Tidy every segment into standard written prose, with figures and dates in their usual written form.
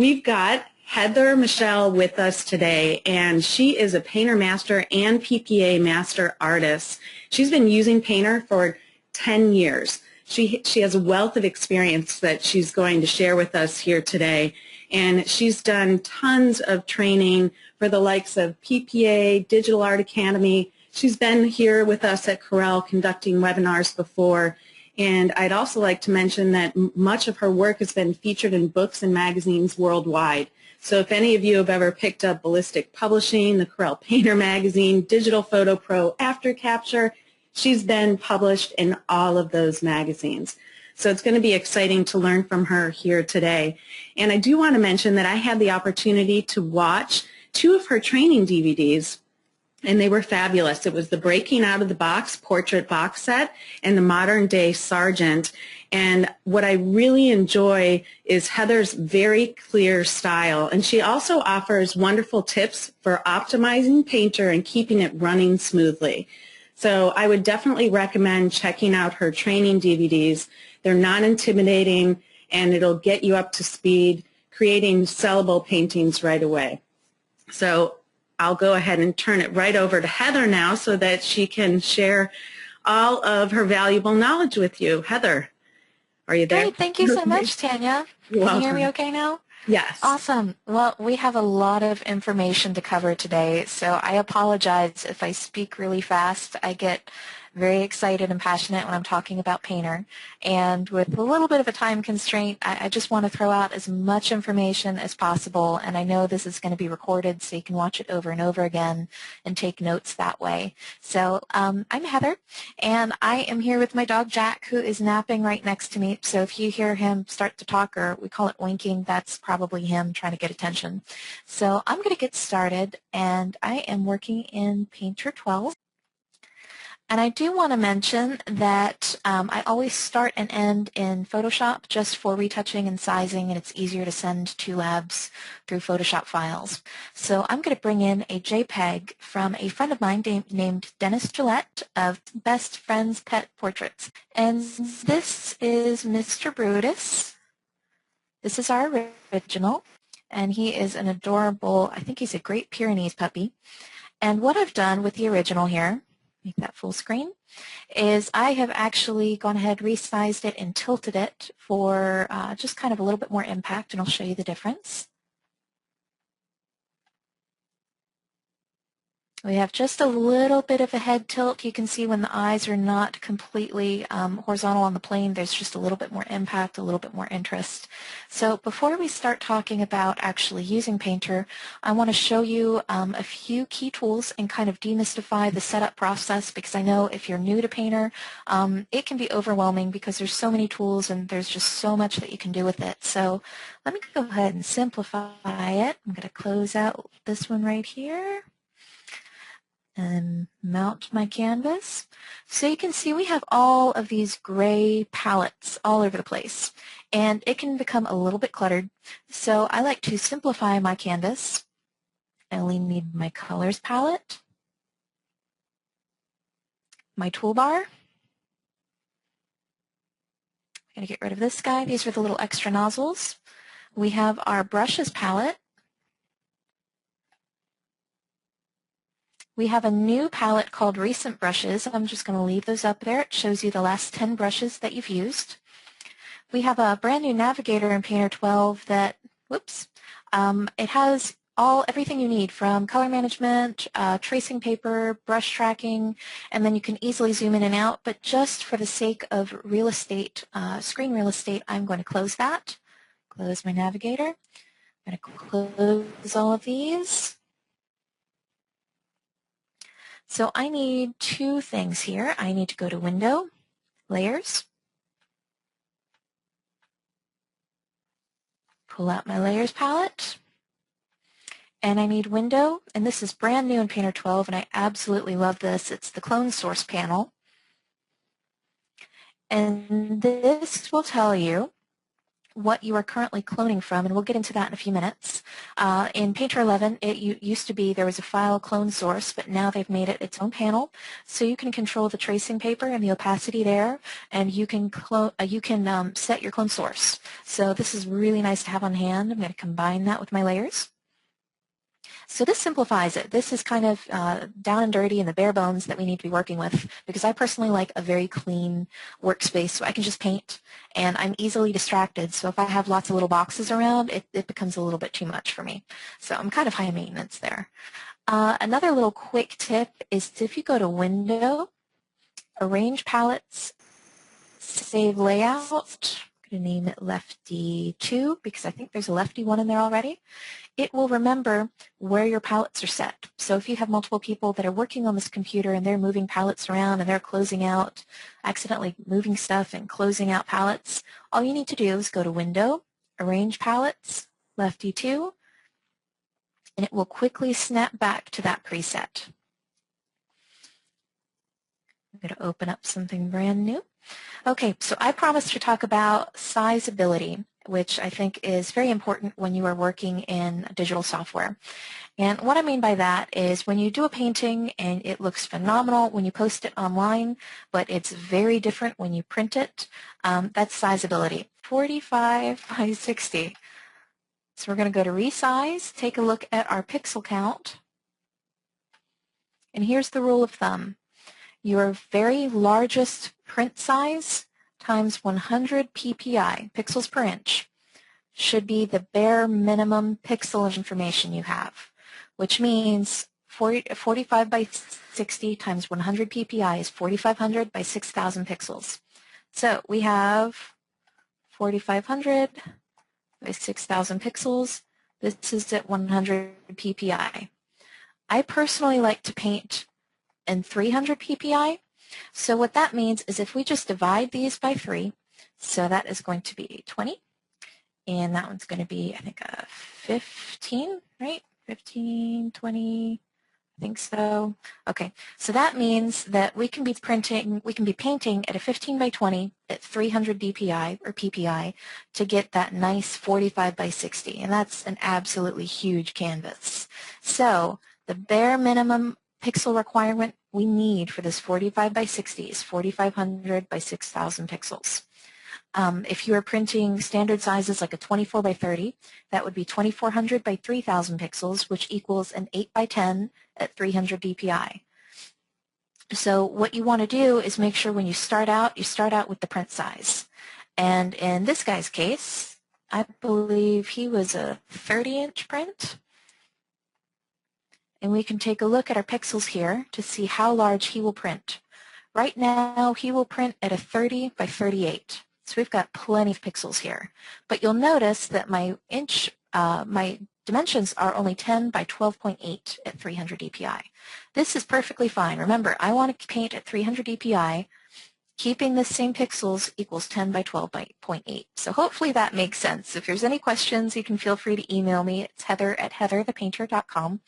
We've got Heather Michelle with us today, and she is a Painter Master and PPA Master Artist. She's been using Painter for 10 years. She has a wealth of experience that she's going to share with us here today, and she's done tons of training for the likes of PPA, Digital Art Academy. She's been here with us at Corel conducting webinars before. And I'd also like to mention that much of her work has been featured in books and magazines worldwide. So if any of you have ever picked up Ballistic Publishing, the Corel Painter magazine, Digital Photo Pro After Capture, she's been published in all of those magazines. So it's going to be exciting to learn from her here today. And I do want to mention that I had the opportunity to watch 2 of her training DVDs, and they were fabulous. It was the Breaking Out of the Box portrait box set and the Modern Day Sargent. And what I really enjoy is Heather's very clear style. And she also offers wonderful tips for optimizing Painter and keeping it running smoothly. So I would definitely recommend checking out her training DVDs. They're not intimidating, and it'll get you up to speed creating sellable paintings right away. So I'll go ahead and turn it right over to Heather now so that she can share all of her valuable knowledge with you. Heather, are you there? Great. Thank you so much, Tanya. You're Can you hear welcome. me okay now? Yes. Awesome. Well, we have a lot of information to cover today, so I apologize if I speak really fast. I get very excited and passionate when I'm talking about Painter, and with a little bit of a time constraint, I just want to throw out as much information as possible, and I know this is going to be recorded so you can watch it over and over again and take notes that way. So I'm Heather, and I am here with my dog Jack, who is napping right next to me, so if you hear him start to talk, or we call it winking, that's probably him trying to get attention. So I'm going to get started, and I am working in Painter 12. And I do want to mention that I always start and end in Photoshop just for retouching and sizing, and it's easier to send to labs through Photoshop files. So I'm going to bring in a JPEG from a friend of mine named Dennis Gillette of Best Friends Pet Portraits. And this is Mr. Brutus. This is our original, and he is an adorable, I think he's a Great Pyrenees puppy. And what I've done with the original here, make that full screen, is I have actually gone ahead, resized it, and tilted it for just kind of a little bit more impact, and I'll show you the difference. We have just a little bit of a head tilt. You can see when the eyes are not completely horizontal on the plane, there's just a little bit more impact, a little bit more interest. So before we start talking about actually using Painter, I want to show you a few key tools and kind of demystify the setup process, because I know if you're new to Painter, it can be overwhelming because there's so many tools and there's just so much that you can do with it. So let me go ahead and simplify it. I'm going to close out this one right here and mount my canvas. So you can see we have all of these gray palettes all over the place, and it can become a little bit cluttered. So I like to simplify my canvas. I only need my colors palette, my toolbar. I'm going to get rid of this guy. These are the little extra nozzles. We have our brushes palette. We have a new palette called Recent Brushes. I'm just going to leave those up there. It shows you the last 10 brushes that you've used. We have a brand new navigator in Painter 12 that, it has everything you need from color management, tracing paper, brush tracking, and then you can easily zoom in and out. But just for the sake of real estate, screen real estate, I'm going to close that. Close my navigator. I'm going to close all of these. So I need 2 things here. I need to go to Window, Layers, pull out my Layers palette, and I need Window, and this is brand new in Painter 12, and I absolutely love this. It's the Clone Source panel. And this will tell you what you are currently cloning from, and we'll get into that in a few minutes. In Painter 11, it used to be there was a file clone source, but now they've made it its own panel, so you can control the tracing paper and the opacity there, and you can set your clone source. So this is really nice to have on hand. I'm going to combine that with my layers. So this simplifies it. This is kind of down and dirty and the bare bones that we need to be working with, because I personally like a very clean workspace so I can just paint, and I'm easily distracted. So if I have lots of little boxes around, it becomes a little bit too much for me. So I'm kind of high maintenance there. Another little quick tip is if you go to Window, Arrange Palettes, Save Layout, I'm going to name it Lefty 2 because I think there's a Lefty 1 in there already. It will remember where your palettes are set. So if you have multiple people that are working on this computer and they're moving palettes around and they're closing out, accidentally moving stuff and closing out palettes, all you need to do is go to Window, Arrange Palettes, Lefty 2, and it will quickly snap back to that preset. I'm going to open up something brand new. Okay, so I promised to talk about sizeability, which I think is very important when you are working in digital software. And what I mean by that is when you do a painting and it looks phenomenal when you post it online, but it's very different when you print it, that's sizeability. 45 by 60. So we're going to go to Resize, take a look at our pixel count, and here's the rule of thumb. Your very largest print size times 100 ppi, pixels per inch, should be the bare minimum pixel of information you have, which means 45 by 60 times 100 ppi is 4,500 by 6,000 pixels. So we have 4,500 by 6,000 pixels. This is at 100 ppi. I personally like to paint in 300 ppi. So what that means is if we just divide these by 3, so that is going to be 20, and that one's going to be, I think, 15, right? 15, 20, I think so. Okay, so that means that we can be painting at a 15 by 20 at 300 dpi or ppi to get that nice 45 by 60, and that's an absolutely huge canvas. So the bare minimum pixel requirement we need for this 45 by 60 is 4,500 by 6,000 pixels. If you are printing standard sizes like a 24 by 30, that would be 2,400 by 3,000 pixels, which equals an 8 by 10 at 300 dpi. So what you want to do is make sure when you start out with the print size. And in this guy's case, I believe he was a 30-inch print. And we can take a look at our pixels here to see how large he will print. Right now, he will print at a 30 by 38. So we've got plenty of pixels here. But you'll notice that my dimensions are only 10 by 12.8 at 300 dpi. This is perfectly fine. Remember, I want to paint at 300 dpi. Keeping the same pixels equals 10 by 12.8. So hopefully that makes sense. If there's any questions, you can feel free to email me. It's heather@heatherthepainter.com.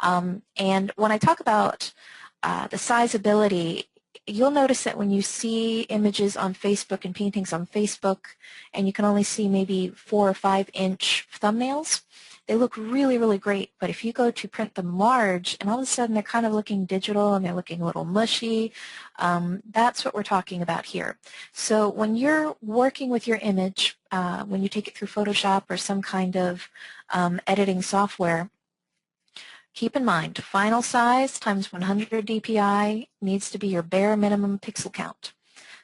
And when I talk about the sizeability, you'll notice that when you see images on Facebook and paintings on Facebook, and you can only see maybe 4 or 5 inch thumbnails, they look really, really great. But if you go to print them large, and all of a sudden they're kind of looking digital and they're looking a little mushy, that's what we're talking about here. So when you're working with your image, when you take it through Photoshop or some kind of editing software, keep in mind, final size times 100 dpi needs to be your bare minimum pixel count.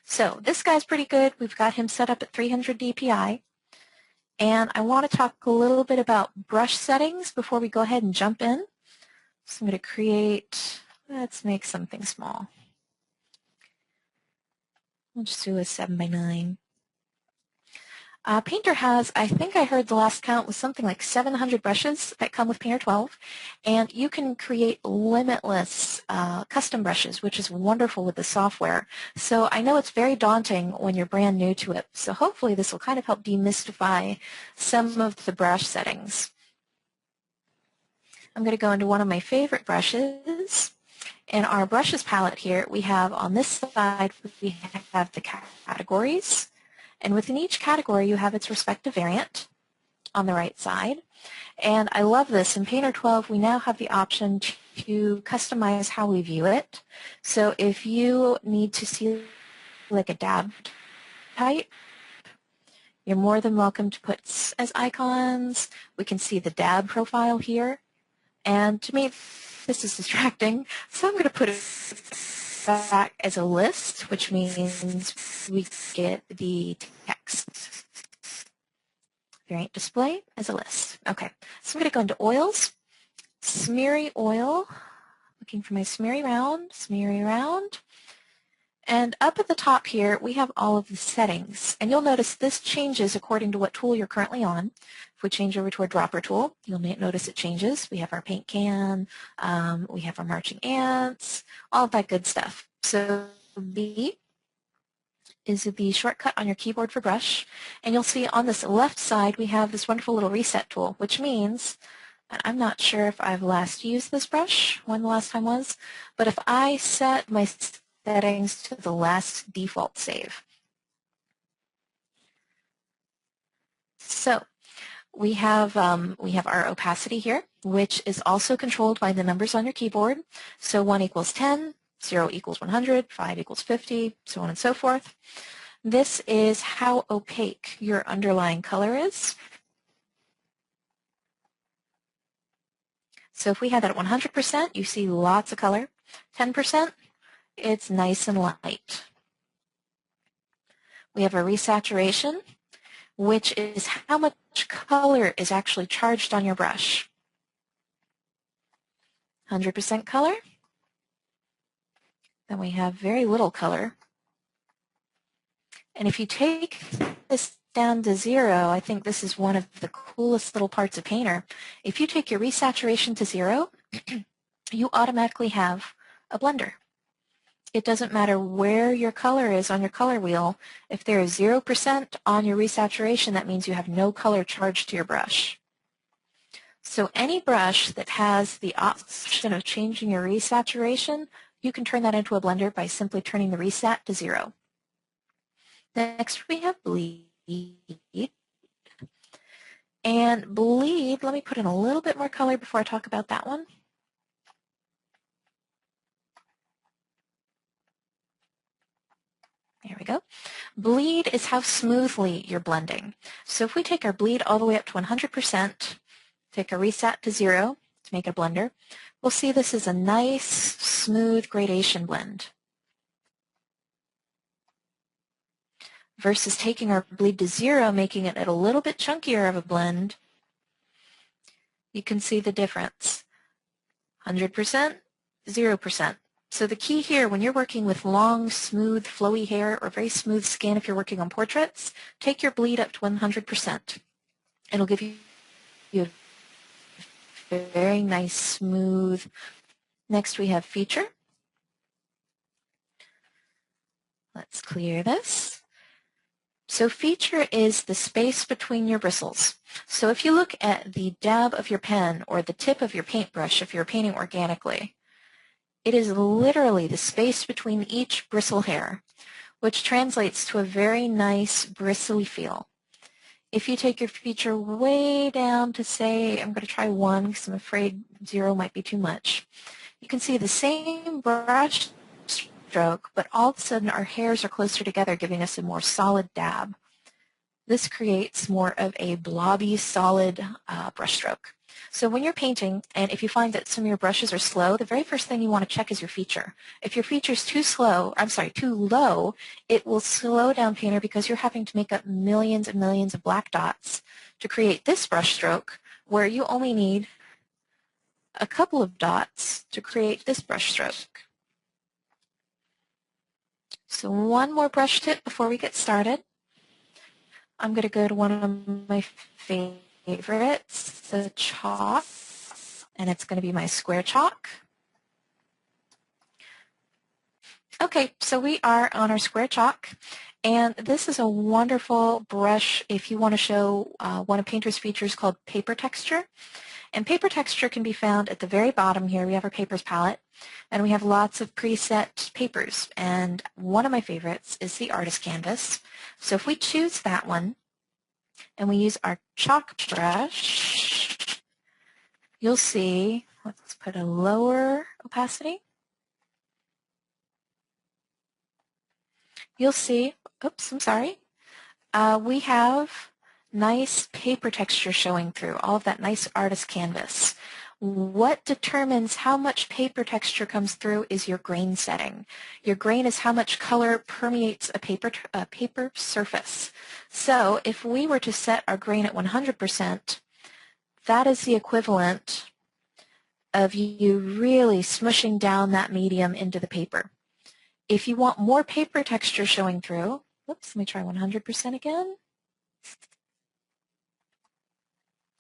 So this guy's pretty good. We've got him set up at 300 dpi. And I want to talk a little bit about brush settings before we go ahead and jump in. So I'm going to create, let's make something small. We'll just do a 7 by 9. Painter has, I think I heard the last count was something like 700 brushes that come with Painter 12, and you can create limitless custom brushes, which is wonderful with the software. So I know it's very daunting when you're brand new to it, so hopefully this will kind of help demystify some of the brush settings. I'm going to go into one of my favorite brushes. In our brushes palette here, we have on this side, we have the categories. And within each category, you have its respective variant on the right side. And I love this. In Painter 12, we now have the option to customize how we view it. So if you need to see like a dab type, you're more than welcome to put as icons. We can see the dab profile here. And to me, this is distracting, so I'm going to put it back as a list, which means we get the text. Variant display as a list. Okay, so I'm going to go into oils, smeary oil, looking for my smeary round. And up at the top here, we have all of the settings. And you'll notice this changes according to what tool you're currently on. If we change over to our dropper tool, you'll notice it changes. We have our paint can, we have our marching ants, all of that good stuff. So B is the shortcut on your keyboard for brush. And you'll see on this left side, we have this wonderful little reset tool, which means, and I'm not sure if I've last used this brush, when the last time was, but if I set my settings to the last default save. So we have our opacity here, which is also controlled by the numbers on your keyboard. So 1 equals 10, 0 equals 100, 5 equals 50, so on and so forth. This is how opaque your underlying color is. So if we had that at 100%, you see lots of color. 10%, it's nice and light. We have a resaturation, which is how much color is actually charged on your brush. 100% color. Then we have very little color. And if you take this down to 0, I think this is one of the coolest little parts of Painter. If you take your resaturation to 0, you automatically have a blender. It doesn't matter where your color is on your color wheel. If there is 0% on your resaturation, that means you have no color charged to your brush. So any brush that has the option of changing your resaturation, you can turn that into a blender by simply turning the reset to 0. Next we have bleed. And bleed, let me put in a little bit more color before I talk about that one. There we go. Bleed is how smoothly you're blending. So if we take our bleed all the way up to 100%, take a reset to 0 to make a blender, we'll see this is a nice, smooth gradation blend. Versus taking our bleed to 0, making it a little bit chunkier of a blend, you can see the difference. 100%, 0%. So the key here, when you're working with long, smooth, flowy hair or very smooth skin, if you're working on portraits, take your bleed up to 100%. It'll give you a very nice, smooth. Next we have feature. Let's clear this. So feature is the space between your bristles. So if you look at the dab of your pen or the tip of your paintbrush, if you're painting organically, it is literally the space between each bristle hair, which translates to a very nice bristly feel. If you take your feature way down to, say, I'm going to try 1 because I'm afraid 0 might be too much, you can see the same brush stroke, but all of a sudden our hairs are closer together, giving us a more solid dab. This creates more of a blobby, solid brush stroke. So when you're painting, and if you find that some of your brushes are slow, the very first thing you want to check is your feature. If your feature is too low, it will slow down Painter because you're having to make up millions and millions of black dots to create this brush stroke, where you only need a couple of dots to create this brush stroke. So one more brush tip before we get started. I'm going to go to one of my favorites, the chalk, and it's going to be my square chalk. Okay, so we are on our square chalk, and this is a wonderful brush if you want to show one of Painter's features called paper texture. And paper texture can be found at the very bottom here. We have our papers palette, and we have lots of preset papers. And one of my favorites is the artist canvas. So if we choose that one, and we use our chalk brush, you'll see, let's put a lower opacity. You'll see, oops, I'm sorry, we have nice paper texture showing through, all of that nice artist canvas. What determines how much paper texture comes through is your grain setting. Your grain is how much color permeates a paper surface. So if we were to set our grain at 100%, that is the equivalent of you really smushing down that medium into the paper. If you want more paper texture showing through, whoops, let me try 100% again.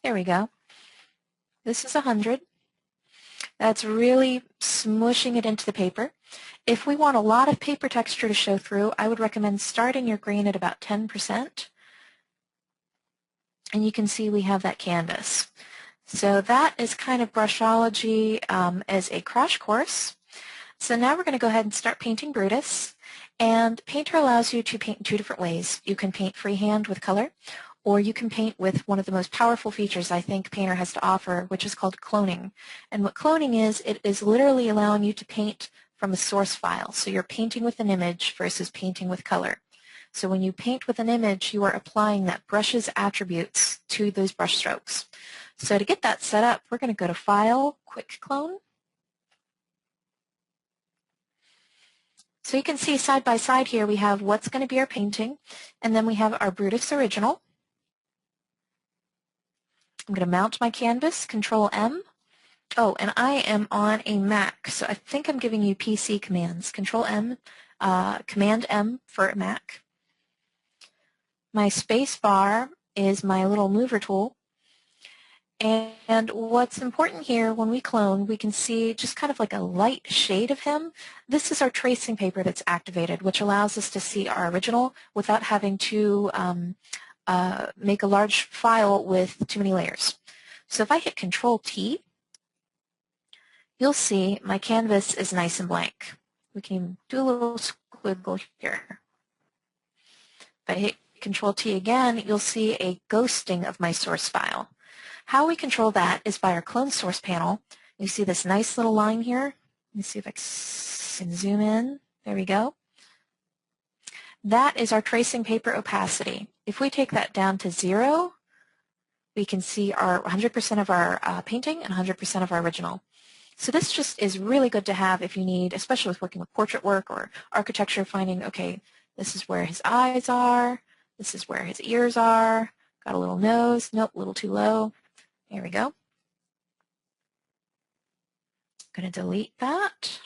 There we go. This is 100. That's really smushing it into the paper. If we want a lot of paper texture to show through, I would recommend starting your grain at about 10%. And you can see we have that canvas. So that is kind of brushology as a crash course. So now we're going to go ahead and start painting Brutus. And Painter allows you to paint in two different ways. You can paint freehand with color, or you can paint with one of the most powerful features I think Painter has to offer, which is called cloning. And what cloning is, it is literally allowing you to paint from a source file. So you're painting with an image versus painting with color. So when you paint with an image, you are applying that brush's attributes to those brush strokes. So to get that set up, we're going to go to File, Quick Clone. So you can see side by side here we have what's going to be our painting, and then we have our Brutus original. I'm going to mount my canvas, Control M. Oh, and I am on a Mac, so I think I'm giving you PC commands. Control M, Command M for Mac. My space bar is my little mover tool. And what's important here, when we clone, we can see just kind of like a light shade of him. This is our tracing paper that's activated, which allows us to see our original without having to make a large file with too many layers. So if I hit Control T, you'll see my canvas is nice and blank. We can do a little squiggle here. If I hit Control T again, you'll see a ghosting of my source file. How we control that is by our clone source panel. You see this nice little line here. Let me see if I can zoom in. There we go. That is our tracing paper opacity. If we take that down to 0, we can see our 100% of our painting and 100% of our original. So this just is really good to have if you need, especially with working with portrait work or architecture, finding, okay, this is where his eyes are, this is where his ears are, got a little nose, nope, a little too low. There we go. I'm going to delete that.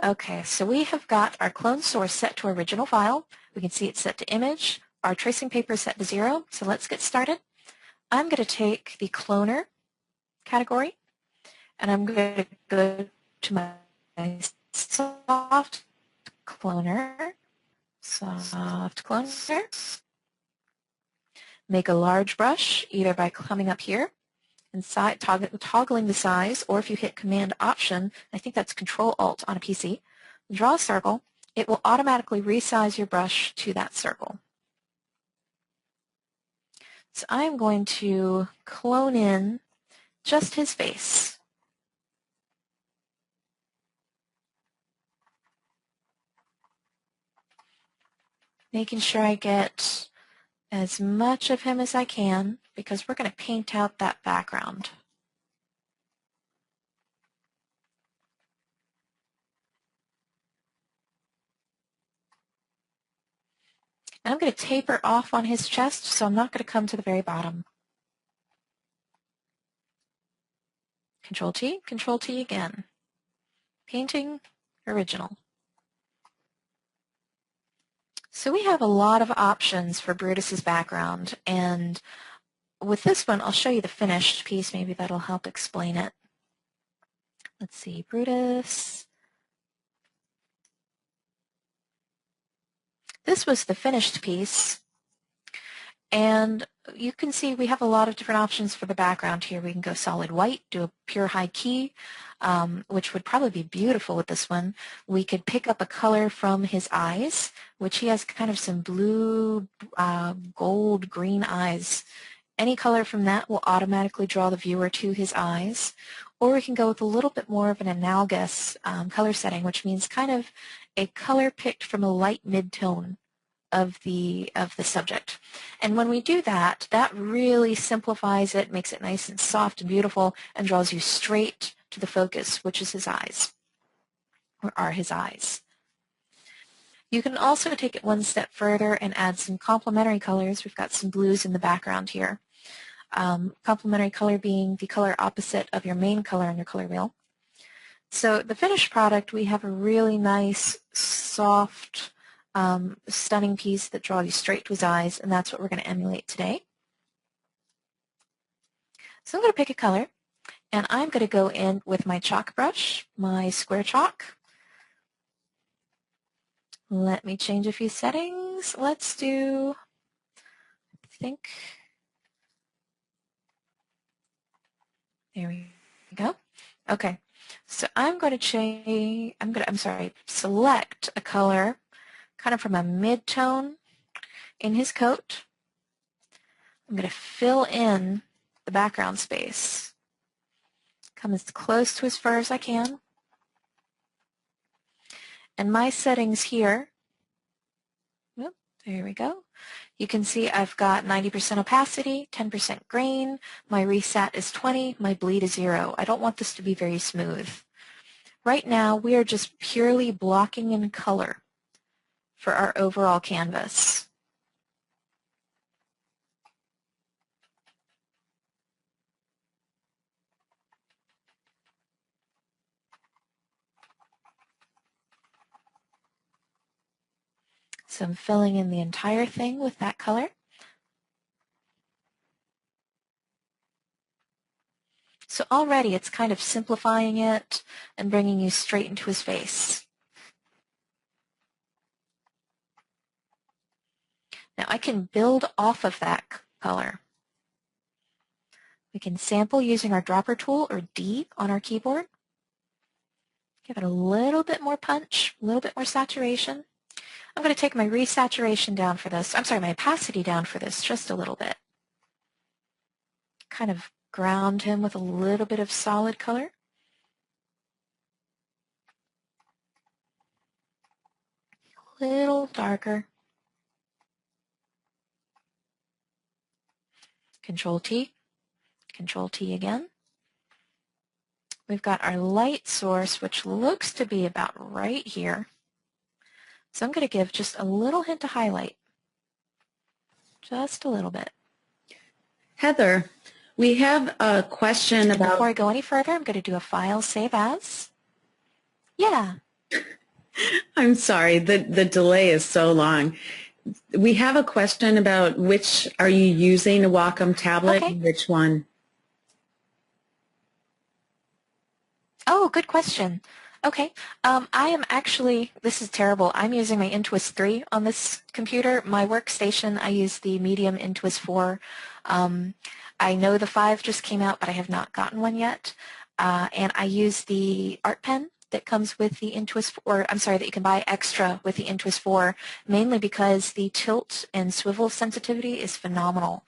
Okay, so we have got our clone source set to original file. We can see it's set to image. Our tracing paper is set to 0. So let's get started. I'm going to take the cloner category, and I'm going to go to my soft cloner. Make a large brush either by coming up here and toggling the size, or if you hit Command Option, I think that's Control Alt on a PC, draw a circle, it will automatically resize your brush to that circle. So I'm going to clone in just his face. Making sure I get as much of him as I can, because we're going to paint out that background. And I'm going to taper off on his chest, so I'm not going to come to the very bottom. Control T again. Painting, original. So we have a lot of options for Brutus's background, and with this one, I'll show you the finished piece. Maybe that'll help explain it. Let's see, Brutus. This was the finished piece, And you can see we have a lot of different options for the background here. We can go solid white, do a pure high key, which would probably be beautiful with this one. We could pick up a color from his eyes, which he has kind of some blue, gold, green eyes. Any color from that will automatically draw the viewer to his eyes. Or we can go with a little bit more of an analogous color setting, which means kind of a color picked from a light mid-tone of the subject. And when we do that, that really simplifies it, makes it nice and soft and beautiful, and draws you straight to the focus, which is his eyes, or are his eyes. You can also take it one step further and add some complementary colors. We've got some blues in the background here. Complementary color being the color opposite of your main color on your color wheel. So the finished product, we have a really nice, soft, stunning piece that draws you straight to his eyes, and that's what we're going to emulate today. So I'm going to pick a color, and I'm going to go in with my chalk brush, my square chalk. Let me change a few settings. Let's do, I think, there we go. Okay, so I'm going to select a color kind of from a mid-tone in his coat. I'm going to fill in the background space. Come as close to his fur as I can. And my settings here, there we go. You can see I've got 90% opacity, 10% grain, my resat is 20, my bleed is 0. I don't want this to be very smooth. Right now we are just purely blocking in color for our overall canvas. So I'm filling in the entire thing with that color. So already it's kind of simplifying it and bringing you straight into his face. Now I can build off of that color. We can sample using our dropper tool, or D, on our keyboard. Give it a little bit more punch, a little bit more saturation. I'm going to take my resaturation down for this. I'm sorry, my opacity down for this just a little bit. Kind of ground him with a little bit of solid color. A little darker. Control T. Control T again. We've got our light source, which looks to be about right here. So I'm going to give just a little hint of highlight. Just a little bit. Heather, we have a question about... Before I go any further, I'm going to do a file save as. Yeah. I'm sorry, the delay is so long. We have a question about which are you using, a Wacom tablet, Okay. and which one? Oh, good question. Okay. I am actually, this is terrible, I'm using my Intuos 3 on this computer. My workstation, I use the medium Intuos 4. I know the 5 just came out, but I have not gotten one yet. And I use the Art Pen that comes with the Intuos 4, I'm sorry, that you can buy extra with the Intuos 4, mainly because the tilt and swivel sensitivity is phenomenal.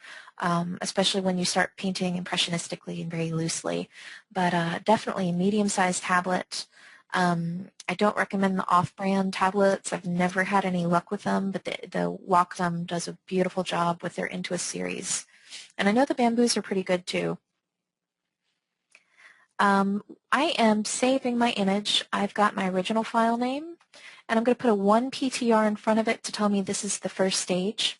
Especially when you start painting impressionistically and very loosely. But definitely a medium-sized tablet. I don't recommend the off-brand tablets. I've never had any luck with them, but the Wacom does a beautiful job with their Intuos series. And I know the Bamboos are pretty good too. I am saving my image. I've got my original file name, and I'm going to put a 1 PTR in front of it to tell me this is the first stage.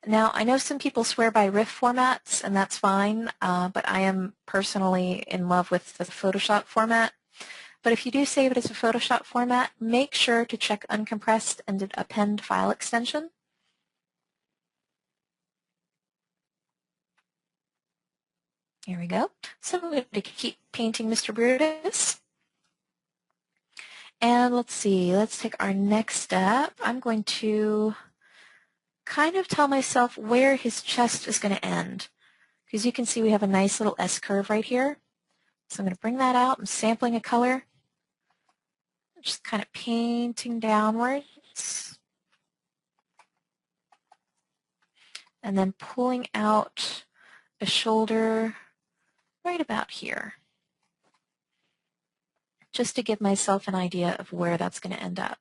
Now, I know some people swear by RIF formats, and that's fine, but I am personally in love with the Photoshop format. But if you do save it as a Photoshop format, make sure to check uncompressed and append file extension. Here we go. So I'm going to keep painting Mr. Brutus. And let's see, let's take our next step. I'm going to kind of tell myself where his chest is going to end. Because you can see we have a nice little S-curve right here. So I'm going to bring that out. I'm sampling a color. Just kind of painting downwards. And then pulling out a shoulder right about here. Just to give myself an idea of where that's going to end up.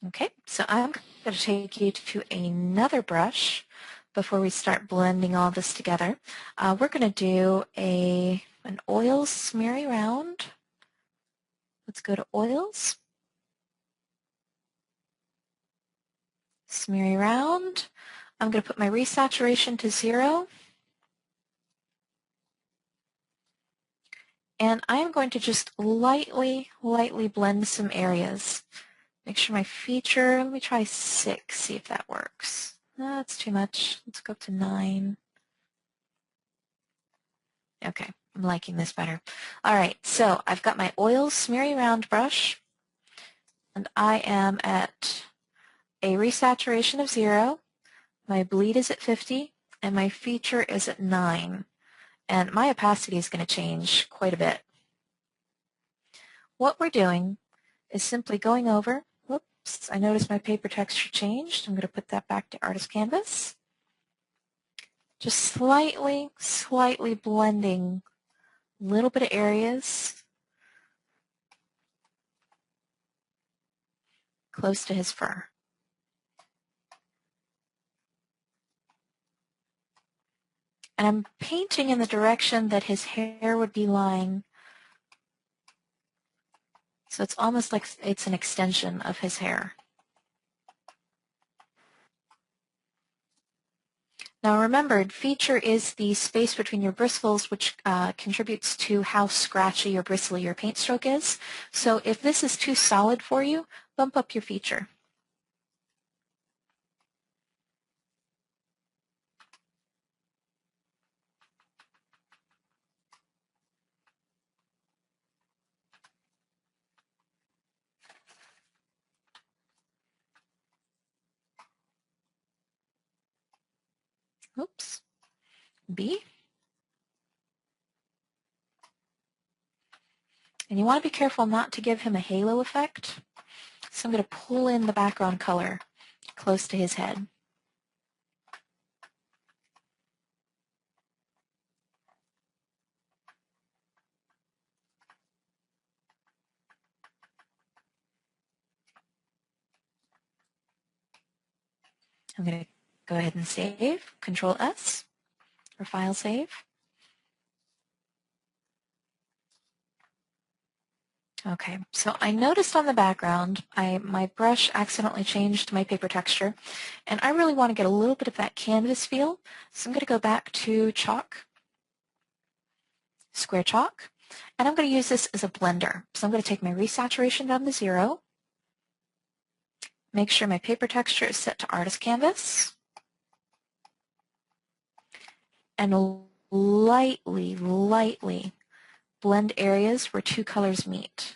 Okay, so I'm going to take you to another brush before we start blending all this together. We're going to do an oil smeary round. Let's go to oils. Smeary round. I'm going to put my resaturation to 0. And I'm going to just lightly blend some areas. Make sure my feature, let me try 6, see if that works. No, that's too much. Let's go up to 9. Okay, I'm liking this better. All right, so I've got my oil smeary round brush, and I am at a resaturation of 0. My bleed is at 50, and my feature is at 9. And my opacity is going to change quite a bit. What we're doing is simply going over, whoops, I noticed my paper texture changed. I'm going to put that back to Artist Canvas. Just slightly blending a little bit of areas close to his fur. And I'm painting in the direction that his hair would be lying. So it's almost like it's an extension of his hair. Now remember, feature is the space between your bristles, which contributes to how scratchy or bristly your paint stroke is. So if this is too solid for you, bump up your feature. Oops, B. And you want to be careful not to give him a halo effect. So I'm going to pull in the background color close to his head. I'm going to go ahead and save, Control S, or File Save. Okay, so I noticed on the background, my brush accidentally changed my paper texture, and I really want to get a little bit of that canvas feel, so I'm going to go back to Chalk, Square Chalk, and I'm going to use this as a blender. So I'm going to take my resaturation down to 0, make sure my paper texture is set to Artist Canvas, and lightly blend areas where two colors meet.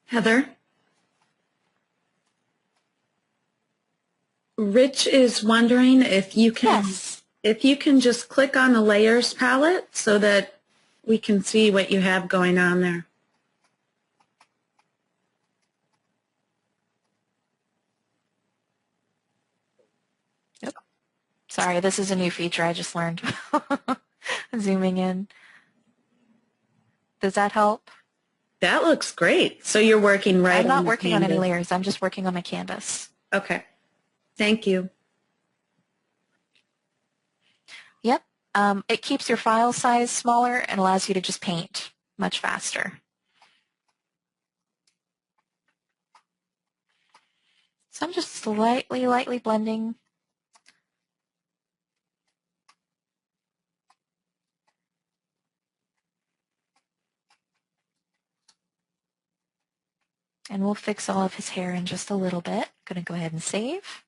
Heather? Rich is wondering if you can just click on the layers palette so that we can see what you have going on there. Yep. Sorry, this is a new feature I just learned. Zooming in. Does that help? That looks great. So you're working right on I'm not the working on canvas. any layers. I'm just working on my canvas. Okay. Thank you. Yep. It keeps your file size smaller and allows you to just paint much faster. So I'm just lightly blending. And we'll fix all of his hair in just a little bit. I'm going to go ahead and save.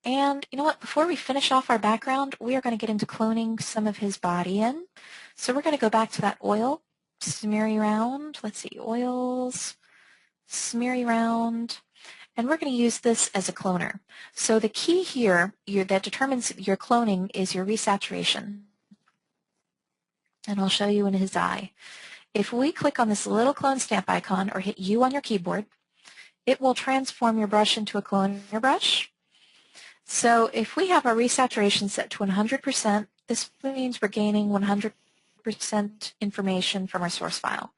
And you know what, before we finish off our background, we are going to get into cloning some of his body in. So we're going to go back to that oil, smeary round. Let's see, oils, smeary round. And we're going to use this as a cloner. So the key here that determines your cloning is your resaturation. And I'll show you in his eye. If we click on this little clone stamp icon or hit U on your keyboard, it will transform your brush into a cloner brush. So if we have our resaturation set to 100%, this means we're gaining 100% information from our source file,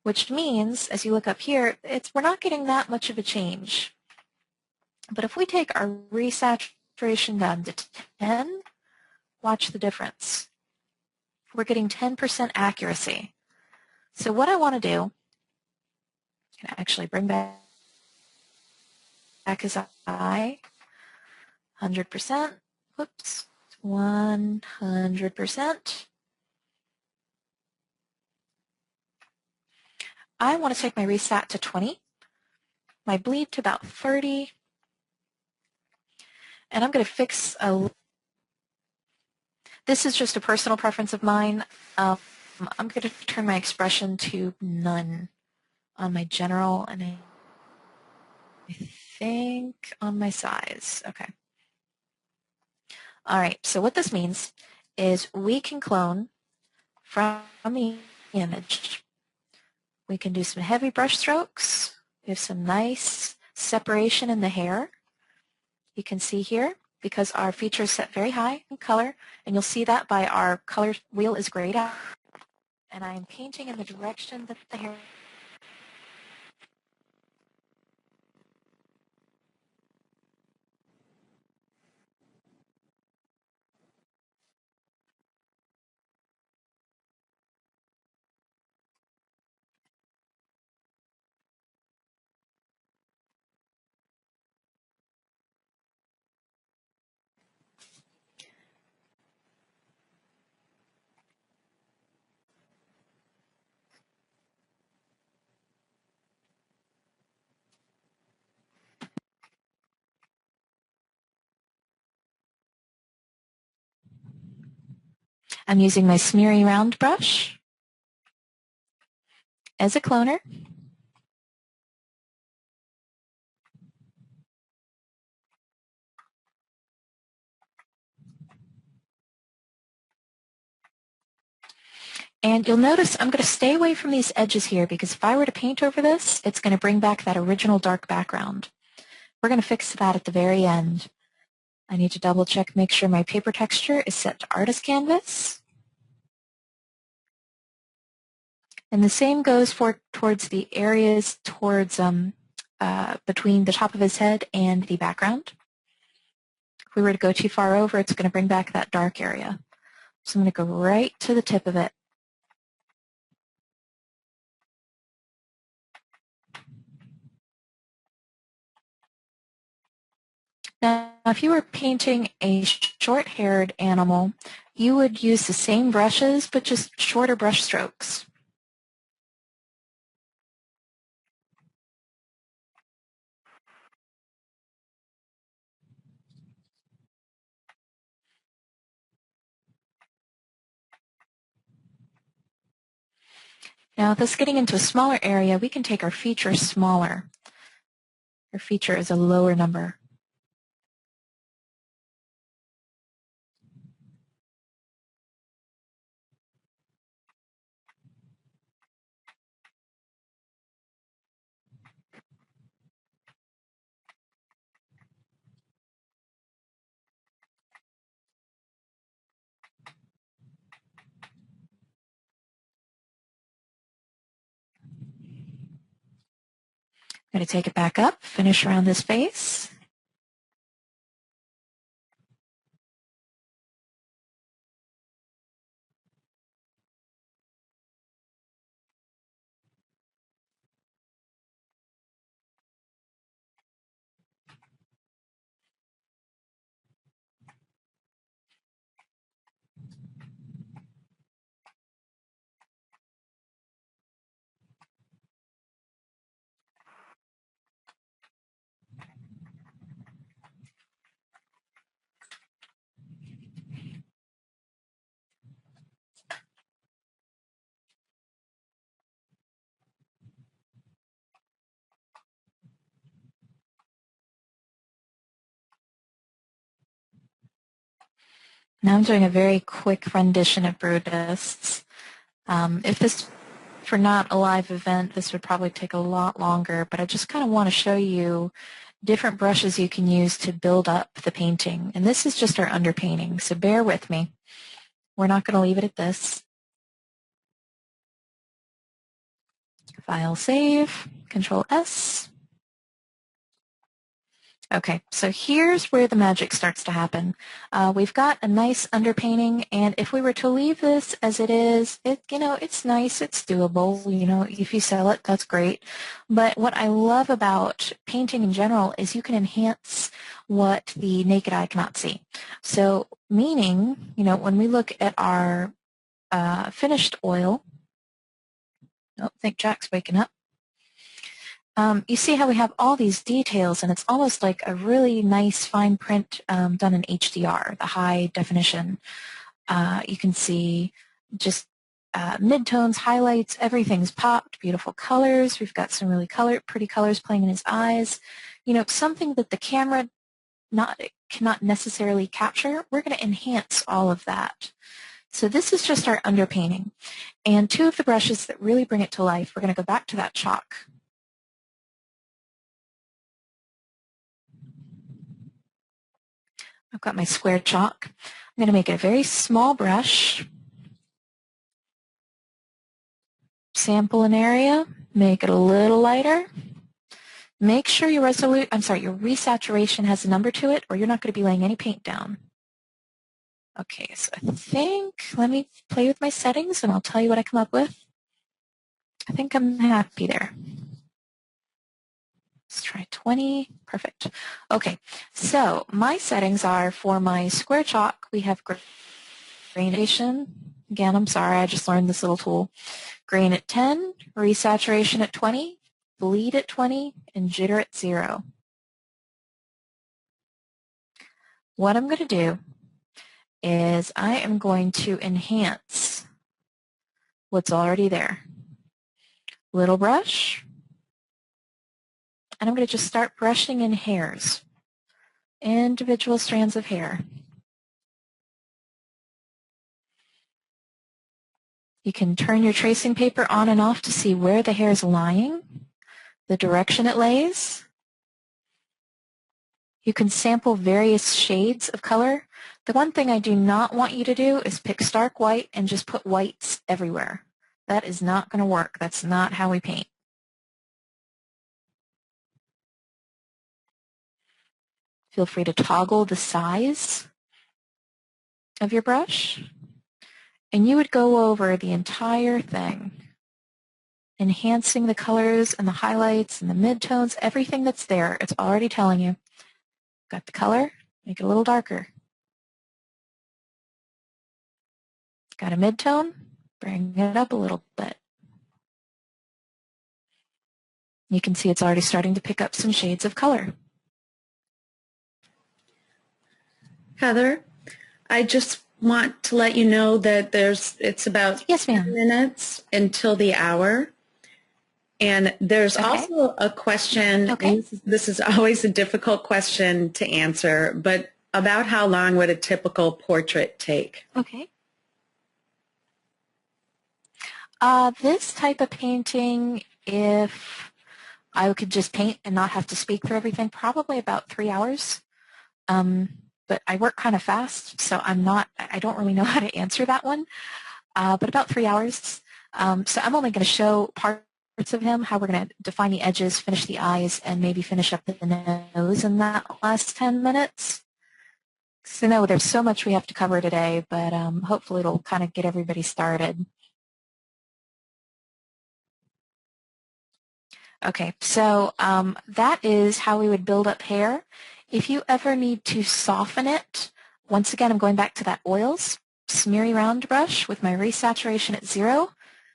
which means, as you look up here, we're not getting that much of a change. But if we take our resaturation down to 10, watch the difference. We're getting 10% accuracy. So what I want to do, I can actually bring back his eye, 100%, whoops, 100%. I want to take my resat to 20, my bleed to about 30, and I'm going to fix this is just a personal preference of mine. I'm going to turn my expression to none on my general, and I think on my size. Okay. All right, so what this means is we can clone from the image. We can do some heavy brush strokes. We have some nice separation in the hair. You can see here, because our feature is set very high in color, and you'll see that by our color wheel is grayed out. And I am painting in the direction that the hair. I'm using my smeary round brush as a cloner. And you'll notice I'm going to stay away from these edges here, because if I were to paint over this, it's going to bring back that original dark background. We're going to fix that at the very end. I need to double check, make sure my paper texture is set to artist canvas. And the same goes towards the areas between the top of his head and the background. If we were to go too far over, it's going to bring back that dark area. So I'm going to go right to the tip of it. Now, if you were painting a short-haired animal, you would use the same brushes, but just shorter brush strokes. Now, with us getting into a smaller area, we can take our feature smaller. Our feature is a lower number. I'm going to take it back up, finish around this face. Now I'm doing a very quick rendition of Brutus. If this were not a live event, this would probably take a lot longer, but I just kind of want to show you different brushes you can use to build up the painting. And this is just our underpainting, so bear with me. We're not going to leave it at this. File save, Control S. Okay, so here's where the magic starts to happen. We've got a nice underpainting, and if we were to leave this as it is, it's nice, it's doable. If you sell it, that's great. But what I love about painting in general is you can enhance what the naked eye cannot see. So, meaning, when we look at our finished oil, I think Jack's waking up. You see how we have all these details, and it's almost like a really nice fine print done in HDR, the high definition. You can see just midtones, highlights, everything's popped, beautiful colors. We've got some really pretty colors playing in his eyes. Something that the camera cannot necessarily capture. We're going to enhance all of that. So this is just our underpainting. And two of the brushes that really bring it to life, we're going to go back to that chalk. I've got my square chalk. I'm going to make it a very small brush. Sample an area, make it a little lighter. Make sure your resaturation has a number to it, or you're not going to be laying any paint down. Okay, so let me play with my settings and I'll tell you what I come up with. I think I'm happy there. Let's try 20. Perfect. Okay, so my settings are for my square chalk, we have gradation. Again, I'm sorry, I just learned this little tool. Grain at 10, resaturation at 20, bleed at 20, and jitter at 0. What I'm going to do is I am going to enhance what's already there. Little brush, and I'm going to just start brushing in hairs, individual strands of hair. You can turn your tracing paper on and off to see where the hair is lying, the direction it lays. You can sample various shades of color. The one thing I do not want you to do is pick stark white and just put whites everywhere. That is not going to work. That's not how we paint. Feel free to toggle the size of your brush, and you would go over the entire thing, enhancing the colors and the highlights and the midtones, everything that's there. It's already telling you. Got the color, make it a little darker. Got a midtone, bring it up a little bit. You can see it's already starting to pick up some shades of color. Heather, I just want to let you know that it's about Yes, 10 minutes until the hour. And there's also a question, and this is always a difficult question to answer, but about how long would a typical portrait take? Okay. This type of painting, if I could just paint and not have to speak through everything, probably about 3 hours. But I work kind of fast, so I don't really know how to answer that one, but about 3 hours. So I'm only going to show parts of him, how we're going to define the edges, finish the eyes, and maybe finish up the nose in that last 10 minutes. So no, there's so much we have to cover today, but hopefully it'll kind of get everybody started. Okay, so that is how we would build up hair. If you ever need to soften it, once again, I'm going back to that oils, smeary round brush with my resaturation at 0.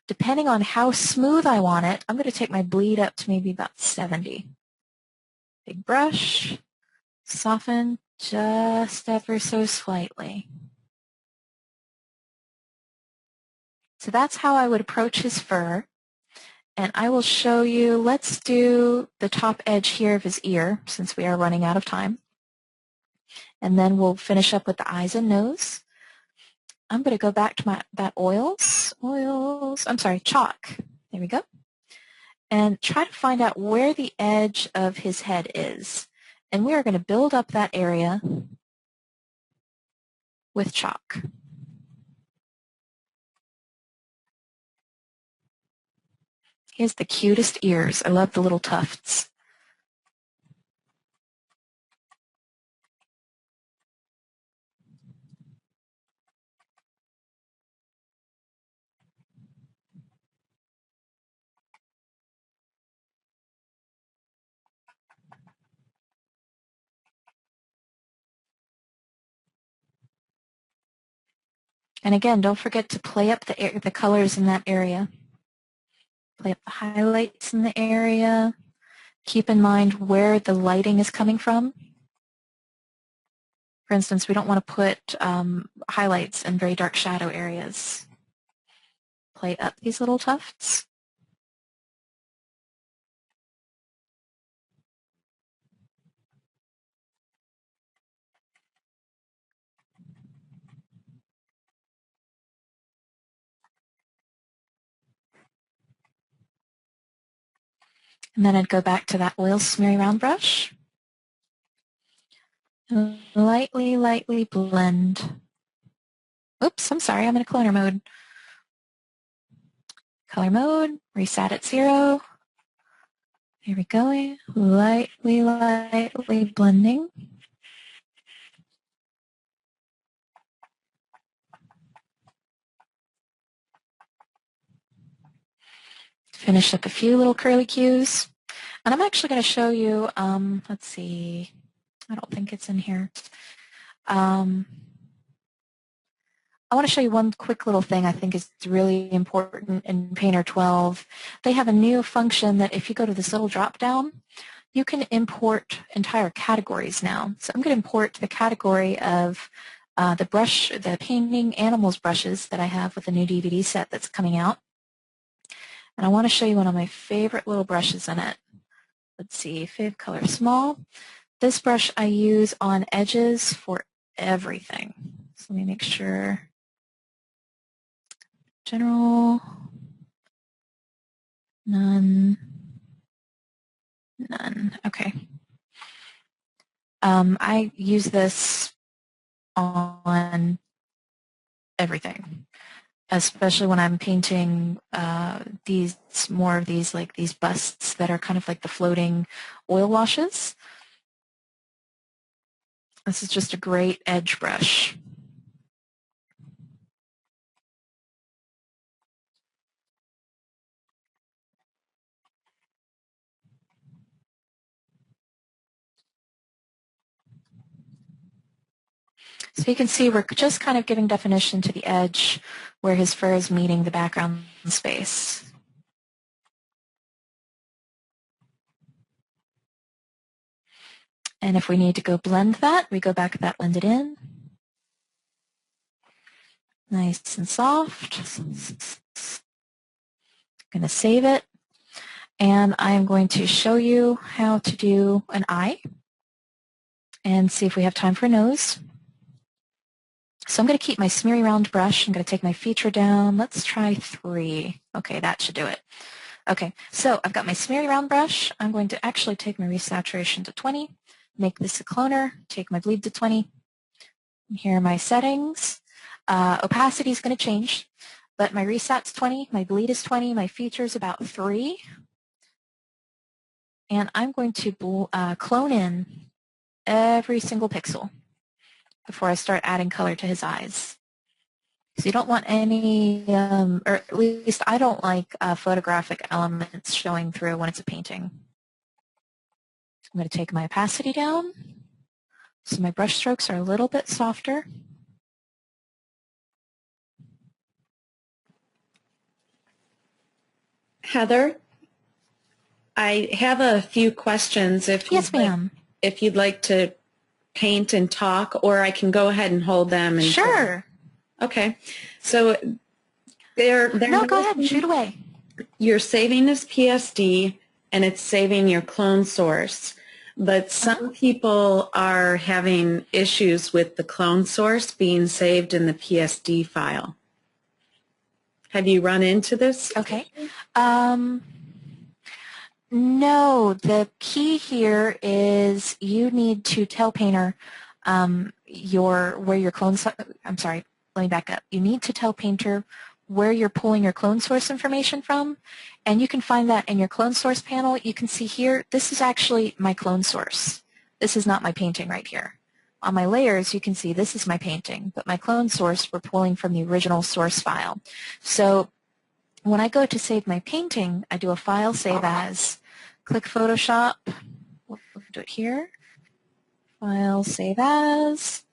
Depending on how smooth I want it, I'm going to take my bleed up to maybe about 70. Big brush, soften just ever so slightly. So that's how I would approach his fur. And I will show you, let's do the top edge here of his ear, since we are running out of time. And then we'll finish up with the eyes and nose. I'm going to go back to that chalk. There we go. And try to find out where the edge of his head is. And we are going to build up that area with chalk. He has the cutest ears. I love the little tufts. And again, don't forget to play up the colors in that area. Play up the highlights in the area. Keep in mind where the lighting is coming from. For instance, we don't want to put highlights in very dark shadow areas. Play up these little tufts. And then I'd go back to that oil smeary round brush. And lightly, lightly blend. Oops, I'm sorry, I'm in a cloner mode. Color mode, reset at 0. Here we go, lightly, lightly blending. Finish up a few little curly cues. And I'm actually going to show you, let's see, I don't think it's in here. I want to show you one quick little thing I think is really important in Painter 12. They have a new function that if you go to this little drop down, you can import entire categories now. So I'm going to import the category of the painting animals brushes that I have with the new DVD set that's coming out. And I want to show you one of my favorite little brushes in it. Let's see, Fav Color Small. This brush I use on edges for everything. So let me make sure. General, none, none. Okay. I use this on everything, especially when I'm painting more of these like these busts that are kind of like the floating oil washes. This is just a great edge brush. So you can see we're just kind of giving definition to the edge where his fur is meeting the background space. And if we need to go blend that, we go back to that blended in. Nice and soft. I'm going to save it. And I'm going to show you how to do an eye and see if we have time for a nose. So I'm going to keep my smeary round brush. I'm going to take my feature down. Let's try 3. Okay, that should do it. Okay, so I've got my smeary round brush. I'm going to actually take my resaturation to 20, make this a cloner, take my bleed to 20. Here are my settings. Opacity is going to change, but my reset's 20, my bleed is 20, my feature is about 3. And I'm going to clone in every single pixel before I start adding color to his eyes. So you don't want any, or at least I don't like photographic elements showing through when it's a painting. I'm going to take my opacity down so my brush strokes are a little bit softer. Heather, I have a few questions. Yes, ma'am. If you'd like to paint and talk, or I can go ahead and hold them. And sure. Okay. So no, go ahead and shoot away. You're saving this PSD, and it's saving your clone source. but some people are having issues with the clone source being saved in the PSD file. Have you run into this? Okay. No, the key here is you need to tell Painter where your clone, I'm sorry, let me back up. You need to tell Painter where you're pulling your clone source information from, and you can find that in your clone source panel. You can see here, this is actually my clone source. This is not my painting right here. On my layers, you can see this is my painting, but my clone source, we're pulling from the original source file. So when I go to save my painting, I do a File, Save As, click Photoshop, we'll do it here, File, Save As,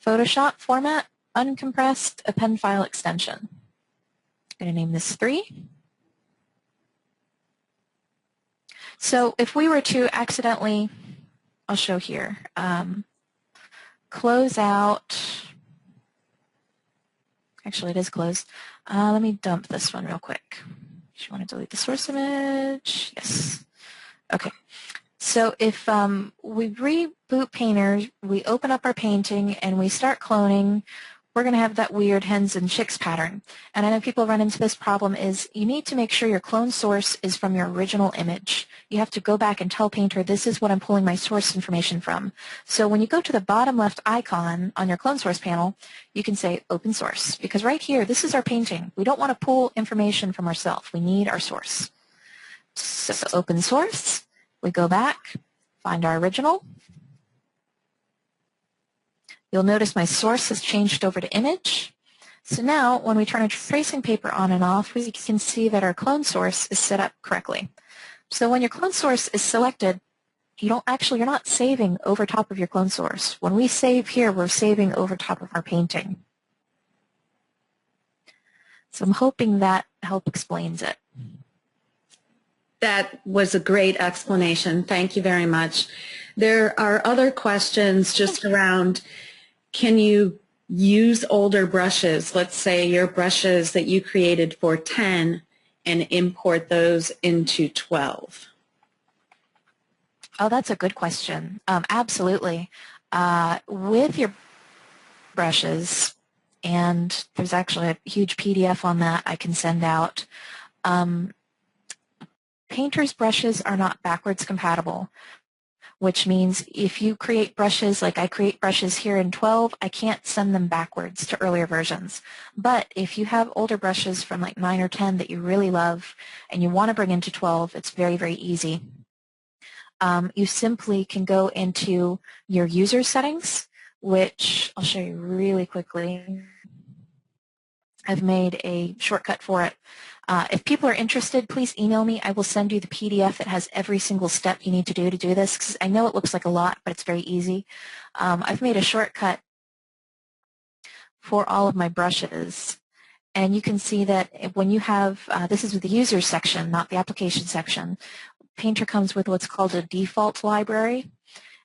Photoshop format, uncompressed, append file extension. I'm going to name this 3. So if we were to accidentally, I'll show here, close out, actually it is closed. Let me dump this one real quick. Do you want to delete the source image? Yes. Okay. So if we reboot Painter, we open up our painting and we start cloning, we're going to have that weird hens and chicks pattern. And I know people run into this problem is you need to make sure your clone source is from your original image. You have to go back and tell Painter, this is what I'm pulling my source information from. So when you go to the bottom left icon on your clone source panel, you can say open source. Because right here, this is our painting. We don't want to pull information from ourselves. We need our source. So open source, we go back, find our original. You'll notice my source has changed over to image. So now when we turn our tracing paper on and off, we can see that our clone source is set up correctly. So when your clone source is selected, you're not saving over top of your clone source. When we save here, we're saving over top of our painting. So I'm hoping that help explains it. That was a great explanation. Thank you very much. There are other questions just around, can you use older brushes, let's say your brushes that you created for 10, and import those into 12? Oh, that's a good question. Absolutely. With your brushes, and there's actually a huge PDF on that I can send out, Painter's brushes are not backwards compatible, which means if you create brushes, like I create brushes here in 12, I can't send them backwards to earlier versions. But if you have older brushes from like 9 or 10 that you really love and you want to bring into 12, it's very, very easy. You simply can go into your user settings, which I'll show you really quickly. I've made a shortcut for it. If people are interested, please email me. I will send you the PDF that has every single step you need to do this, because I know it looks like a lot, but it's very easy. I've made a shortcut for all of my brushes. And you can see that when you have, this is with the user section, not the application section, Painter comes with what's called a default library.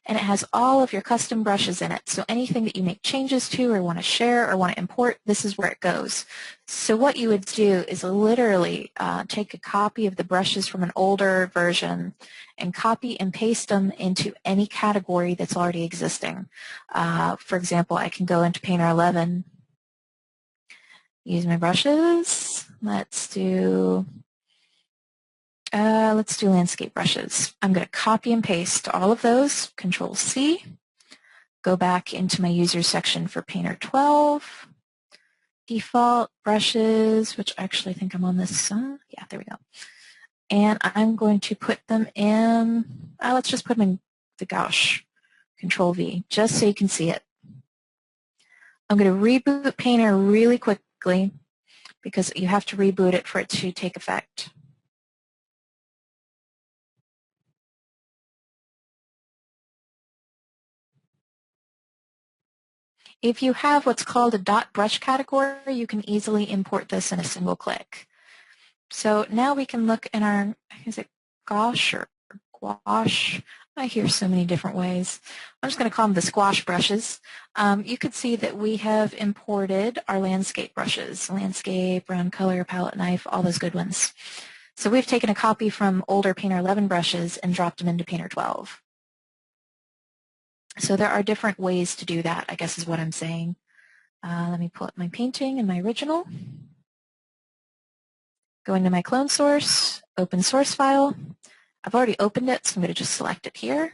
And it has all of your custom brushes in it. So anything that you make changes to or want to share or want to import, this is where it goes. So what you would do is literally take a copy of the brushes from an older version and copy and paste them into any category that's already existing. For example, I can go into Painter 11, use my brushes. Let's do landscape brushes. I'm going to copy and paste all of those, Control-C, go back into my users section for Painter 12, default brushes, which actually I think I'm on this, yeah, there we go. And I'm going to put them in, let's just put them in the gouache, Control-V, just so you can see it. I'm going to reboot Painter really quickly because you have to reboot it for it to take effect. If you have what's called a dot brush category, you can easily import this in a single click. So now we can look in our, is it gouache or gouache? I hear so many different ways. I'm just going to call them the squash brushes. You could see that we have imported our landscape brushes, landscape, round color, palette knife, all those good ones. So we've taken a copy from older Painter 11 brushes and dropped them into Painter 12. So there are different ways to do that, I guess is what I'm saying. Let me pull up my painting and my original. Go into my clone source, open source file. I've already opened it, so I'm going to just select it here.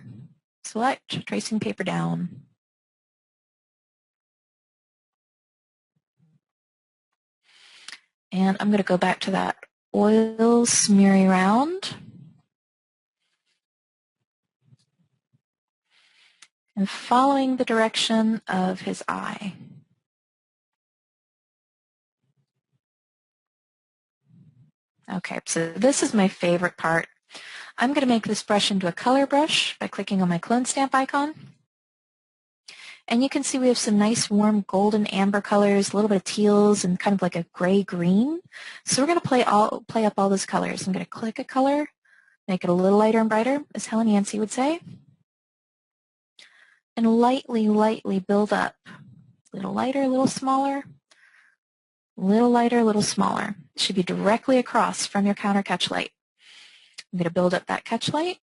Select, tracing paper down. And I'm going to go back to that oil smeary round. And following the direction of his eye. Okay, so this is my favorite part. I'm going to make this brush into a color brush by clicking on my clone stamp icon. And you can see we have some nice warm golden amber colors, a little bit of teals, and kind of like a gray-green. So we're going to play up all those colors. I'm going to click a color, make it a little lighter and brighter, as Helen Yancey would say, and lightly, lightly build up. A little lighter, a little smaller, a little lighter, a little smaller. It should be directly across from your counter catch light. I'm going to build up that catch light.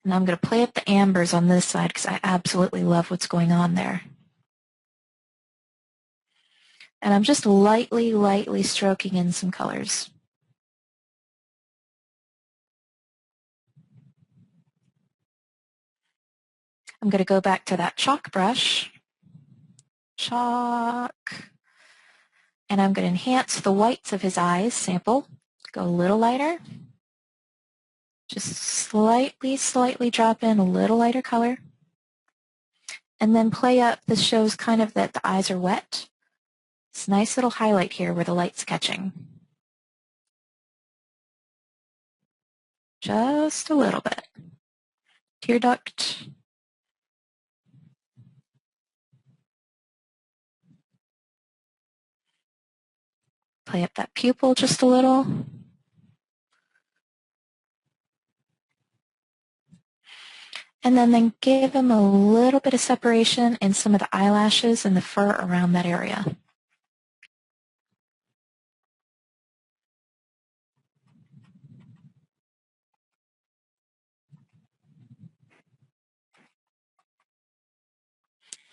And I'm going to play up the ambers on this side because I absolutely love what's going on there. And I'm just lightly, lightly stroking in some colors. I'm going to go back to that chalk brush. Chalk. And I'm going to enhance the whites of his eyes, sample. Go a little lighter. Just slightly, slightly drop in a little lighter color. And then play up, this shows kind of that the eyes are wet. It's a nice little highlight here where the light's catching. Just a little bit. Tear duct. Play up that pupil just a little. And then give him a little bit of separation in some of the eyelashes and the fur around that area.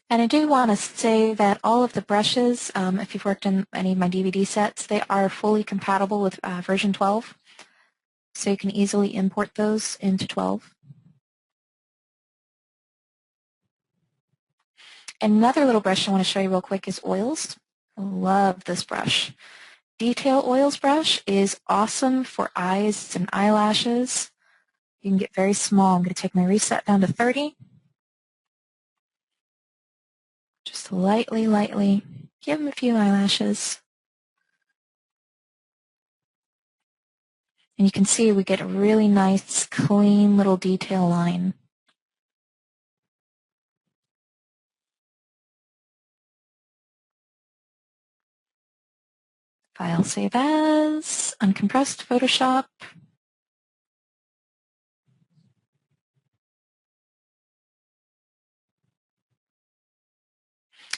And I do want to say that all of the brushes, if you've worked in any of my DVD sets, they are fully compatible with version 12. So you can easily import those into 12. Another little brush I want to show you real quick is oils. I love this brush. Detail oils brush is awesome for eyes and eyelashes. You can get very small. I'm going to take my reset down to 30. Just lightly, lightly give them a few eyelashes. And you can see we get a really nice, clean little detail line. File save as, uncompressed Photoshop.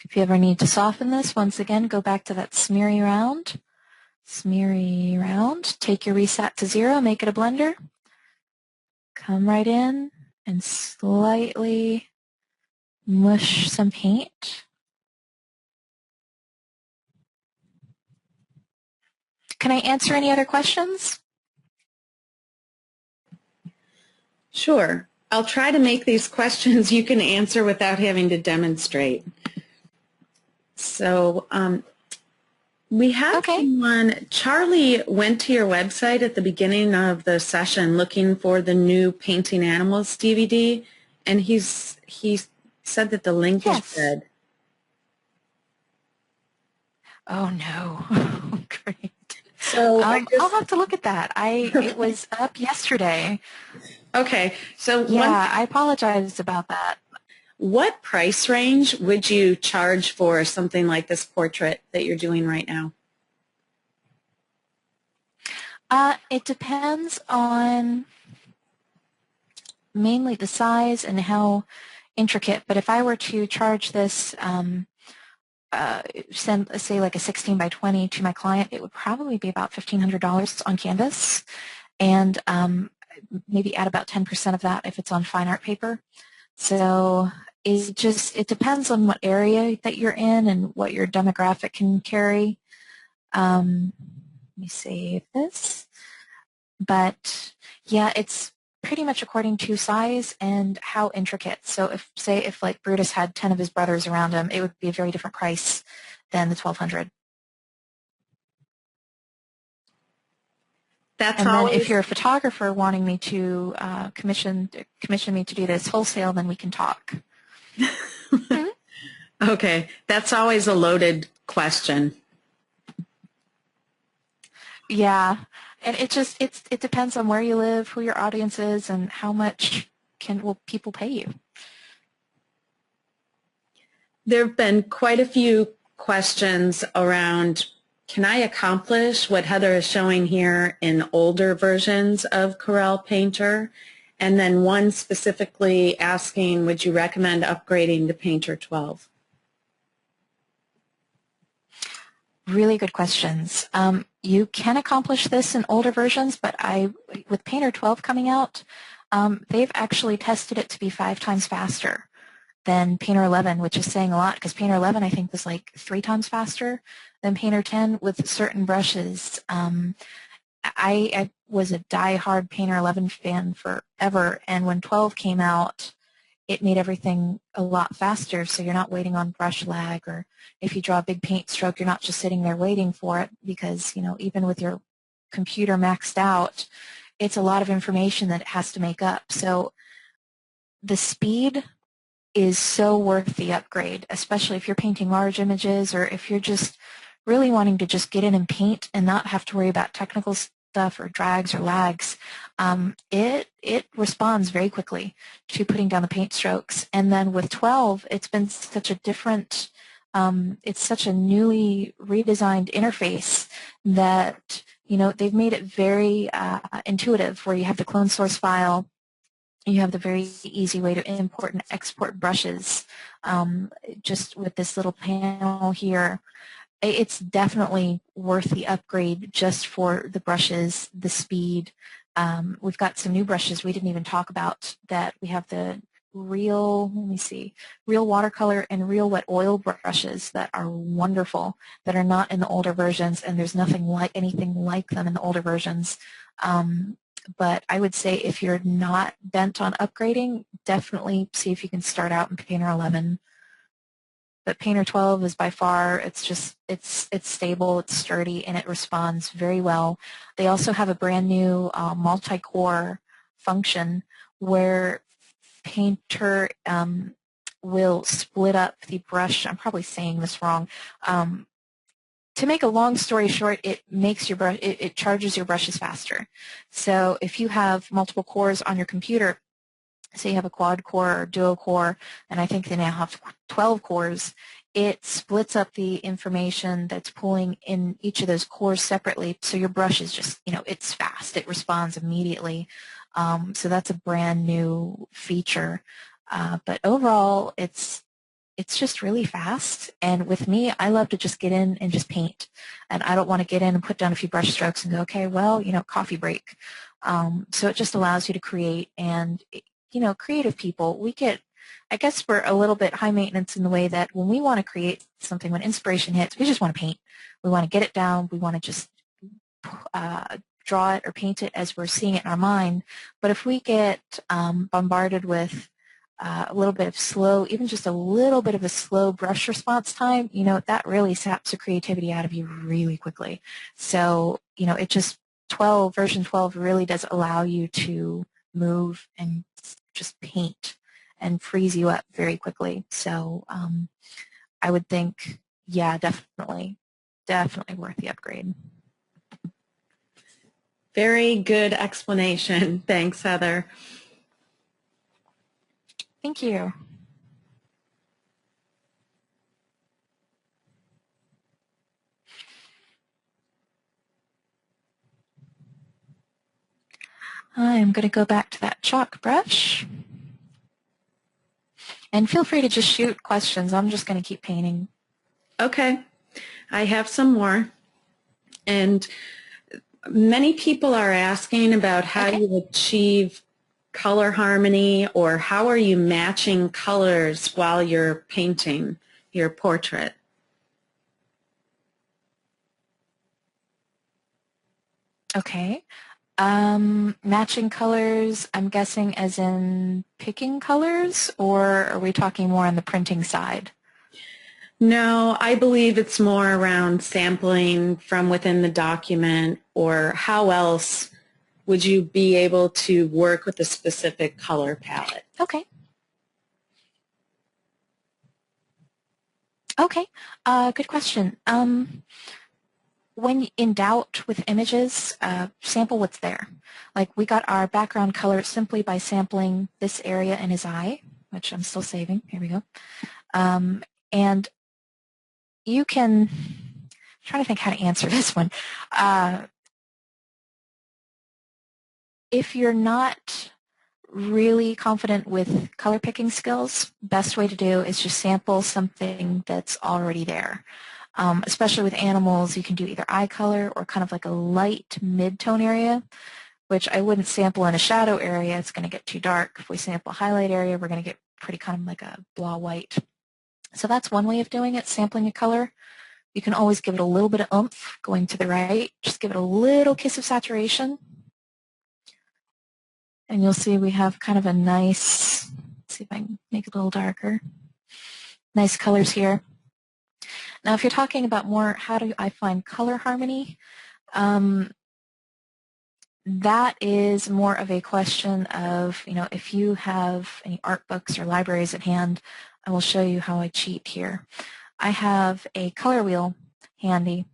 If you ever need to soften this, once again, go back to that smeary round. Smeary round. Take your reset to 0, make it a blender. Come right in and slightly mush some paint. Can I answer any other questions? Sure. I'll try to make these questions you can answer without having to demonstrate. So we have someone, Charlie went to your website at the beginning of the session looking for the new Painting Animals DVD, and he said that the link is dead. Oh no, great. So I'll have to look at that. It was up yesterday. Okay, so yeah, I apologize about that. What price range would you charge for something like this portrait that you're doing right now? It depends on mainly the size and how intricate, but if I were to charge this, say like a 16 by 20 to my client, it would probably be about $1,500 on canvas. and maybe add about 10% of that if it's on fine art paper. So it depends on what area that you're in and what your demographic can carry. Let me save this. But yeah, it's pretty much according to size and how intricate. So if like Brutus had 10 of his brothers around him, it would be a very different price than the 1,200. That's And then always if you're a photographer wanting me to commission me to do this wholesale, then we can talk. okay. That's always a loaded question. Yeah, and it depends on where you live, who your audience is, and how much will people pay you. There have been quite a few questions around, can I accomplish what Heather is showing here in older versions of Corel Painter? And then one specifically asking, would you recommend upgrading to Painter 12? Really good questions. You can accomplish this in older versions, but with Painter 12 coming out, they've actually tested it to be 5 times faster than Painter 11, which is saying a lot because Painter 11 I think was like 3 times faster than Painter 10 with certain brushes. I was a die-hard Painter 11 fan forever, and when 12 came out, it made everything a lot faster, so you're not waiting on brush lag, or if you draw a big paint stroke, you're not just sitting there waiting for it because, even with your computer maxed out, it's a lot of information that it has to make up. So the speed is so worth the upgrade, especially if you're painting large images or if you're just really wanting to just get in and paint and not have to worry about technical stuff or drags or lags. It responds very quickly to putting down the paint strokes. And then with 12, it's been such a different, it's such a newly redesigned interface that, they've made it very intuitive, where you have the clone source file. You have the very easy way to import and export brushes just with this little panel here. It's definitely worth the upgrade just for the brushes, the speed. We've got some new brushes we didn't even talk about that we have the real watercolor and real wet oil brushes that are wonderful, that are not in the older versions, and there's anything like them in the older versions. But I would say if you're not bent on upgrading, definitely see if you can start out in Painter 11. But Painter 12 is by far, it's stable, it's sturdy, and it responds very well. They also have a brand new multi-core function where Painter will split up the brush. I'm probably saying this wrong. To make a long story short, it makes your brush, it charges your brushes faster. So if you have multiple cores on your computer, say you have a quad core or duo core, and I think they now have 12 cores, it splits up the information that's pulling in each of those cores separately, so your brush is just, it's fast. It responds immediately. So that's a brand new feature. But overall, it's just really fast, and with me, I love to just get in and just paint, and I don't want to get in and put down a few brush strokes and go, okay, well, coffee break. So it just allows you to create, and creative people, I guess we're a little bit high maintenance in the way that when we want to create something, when inspiration hits, we just want to paint. We want to get it down. We want to just draw it or paint it as we're seeing it in our mind. But if we get bombarded with a little bit of slow, even just a little bit of a slow brush response time, that really saps the creativity out of you really quickly. So, version 12 really does allow you to move and just paint and freeze you up very quickly. So I would think, yeah, definitely worth the upgrade. Very good explanation. Thanks, Heather. Thank you. I'm going to go back to that chalk brush. And feel free to just shoot questions. I'm just going to keep painting. Okay. I have some more. And Many people are asking about how Okay. you achieve color harmony, or how are you matching colors while you're painting your portrait? Okay. Matching colors, I'm guessing as in picking colors, or are we talking more on the printing side? No, I believe it's more around sampling from within the document, or how else would you be able to work with a specific color palette? Okay. Okay. Good question. When in doubt with images, sample what's there. Like we got our background color simply by sampling this area in his eye, which I'm still saving. Here we go. And you can, I'm trying to think how to answer this one. If you're not really confident with color picking skills, best way to do is just sample something that's already there. Especially with animals, you can do either eye color or kind of like a light mid-tone area, which I wouldn't sample in a shadow area. It's going to get too dark. If we sample a highlight area, we're going to get pretty kind of like a blah white. So that's one way of doing it, sampling a color. You can always give it a little bit of oomph going to the right. Just give it a little kiss of saturation. And you'll see we have kind of a nice, let's see if I can make it a little darker, nice colors here. Now, if you're talking about more, how do I find color harmony? That is more of a question of, if you have any art books or libraries at hand, I will show you how I cheat here. I have a color wheel handy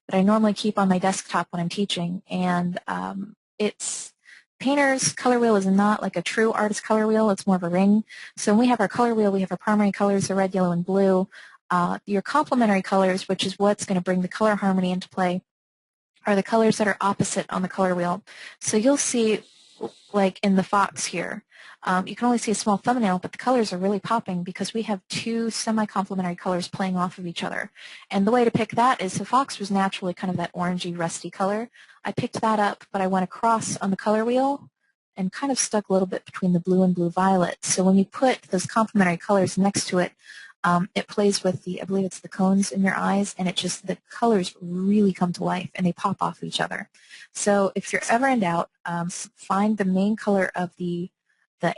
that I normally keep on my desktop when I'm teaching, and Painter's color wheel is not like a true artist color wheel. It's more of a ring. So when we have our color wheel, we have our primary colors, the red, yellow, and blue. Your complementary colors, which is what's going to bring the color harmony into play, are the colors that are opposite on the color wheel. So you'll see, like in the fox here, you can only see a small thumbnail, but the colors are really popping because we have two semi-complementary colors playing off of each other. And the way to pick that is the fox was naturally kind of that orangey, rusty color. I picked that up, but I went across on the color wheel and kind of stuck a little bit between the blue and blue-violet. So when you put those complementary colors next to it, it plays with I believe it's the cones in your eyes, and the colors really come to life and they pop off each other. So if you're ever in doubt, find the main color of the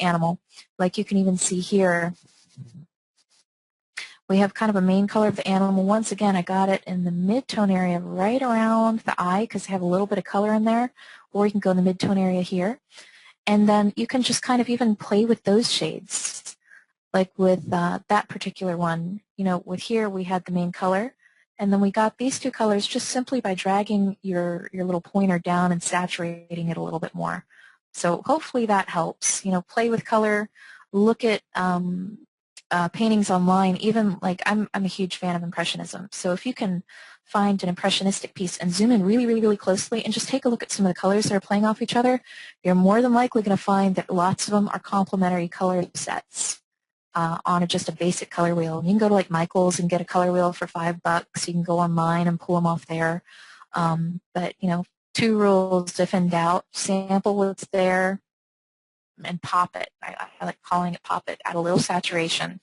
animal. Like you can even see here, we have kind of a main color of the animal. Once again, I got it in the mid-tone area right around the eye because I have a little bit of color in there, or you can go in the mid-tone area here. And then you can just kind of even play with those shades. Like with that particular one, with here we had the main color, and then we got these two colors just simply by dragging your little pointer down and saturating it a little bit more. So hopefully that helps. Play with color, look at paintings online. Even like I'm a huge fan of Impressionism. So if you can find an impressionistic piece and zoom in really, really, really closely and just take a look at some of the colors that are playing off each other, you're more than likely going to find that lots of them are complementary color sets. On just a basic color wheel. You can go to like Michael's and get a color wheel for $5. You can go online and pull them off there. But, two rules if in doubt: sample what's there and pop it. I like calling it pop it. Add a little saturation.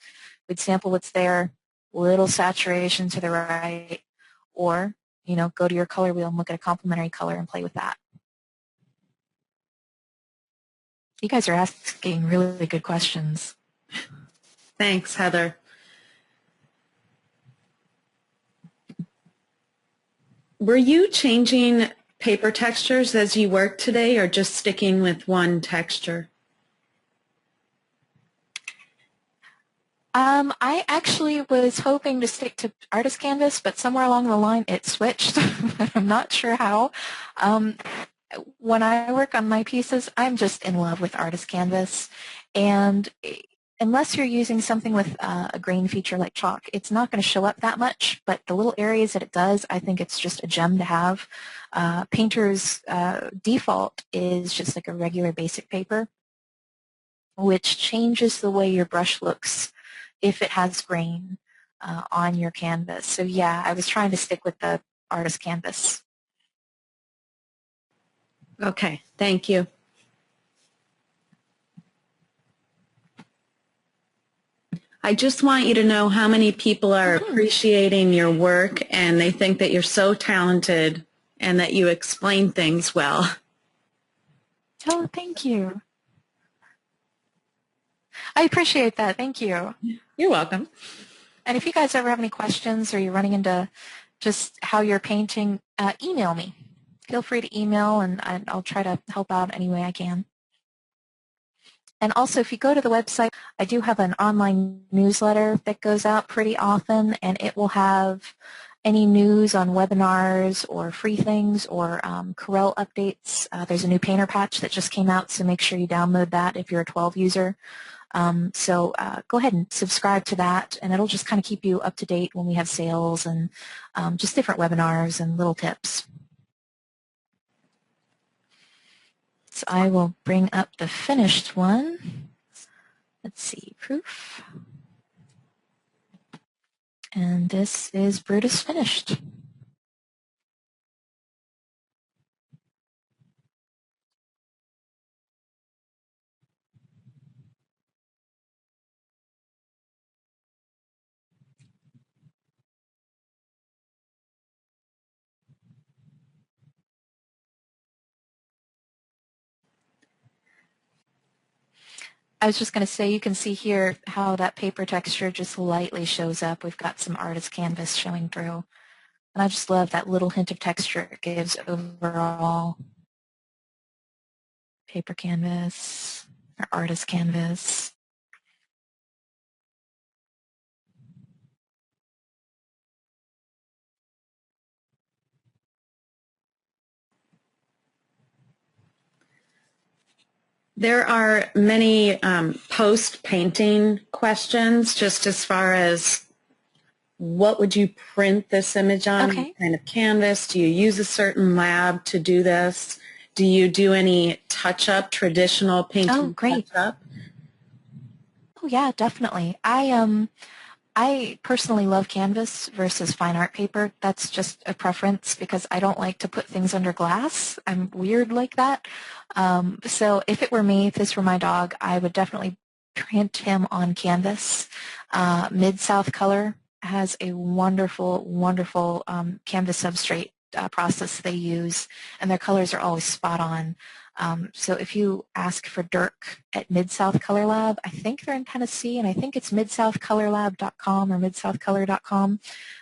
We'd sample what's there, little saturation to the right, or, go to your color wheel and look at a complementary color and play with that. You guys are asking really good questions. Thanks, Heather. Were you changing paper textures as you worked today, or just sticking with one texture? I actually was hoping to stick to artist canvas, but somewhere along the line it switched. I'm not sure how. When I work on my pieces, I'm just in love with artist canvas, and unless you're using something with a grain feature like chalk, it's not going to show up that much, but the little areas that it does, I think it's just a gem to have. Painter's default is just like a regular basic paper, which changes the way your brush looks if it has grain on your canvas. So yeah, I was trying to stick with the artist canvas. Okay, thank you. I just want you to know how many people are appreciating your work and they think that you're so talented and that you explain things well. Oh, thank you. I appreciate that. Thank you. You're welcome. And if you guys ever have any questions or you're running into just how you're painting, email me. Feel free to email, and I'll try to help out any way I can. And also, if you go to the website, I do have an online newsletter that goes out pretty often, and it will have any news on webinars or free things or Corel updates. There's a new painter patch that just came out, so make sure you download that if you're a 12 user. So go ahead and subscribe to that, and it'll just kind of keep you up to date when we have sales and just different webinars and little tips. So I will bring up the finished one. Let's see, proof. And this is Brutus finished. I was just going to say, you can see here how that paper texture just lightly shows up. We've got some artist canvas showing through. And I just love that little hint of texture it gives overall. Paper canvas or artist canvas. There are many post-painting questions, just as far as what would you print this image on? Okay. What kind of canvas? Do you use a certain lab to do this? Do you do any touch-up, traditional painting touch-up? Oh, yeah, definitely. I personally love canvas versus fine art paper. That's just a preference because I don't like to put things under glass. I'm weird like that. So if it were me, if this were my dog, I would definitely print him on canvas. Mid-South Color has a wonderful, wonderful canvas substrate process they use, and their colors are always spot on. So if you ask for Dirk at Mid-South Color Lab, I think they're in Tennessee, and I think it's midsouthcolorlab.com or midsouthcolor.com.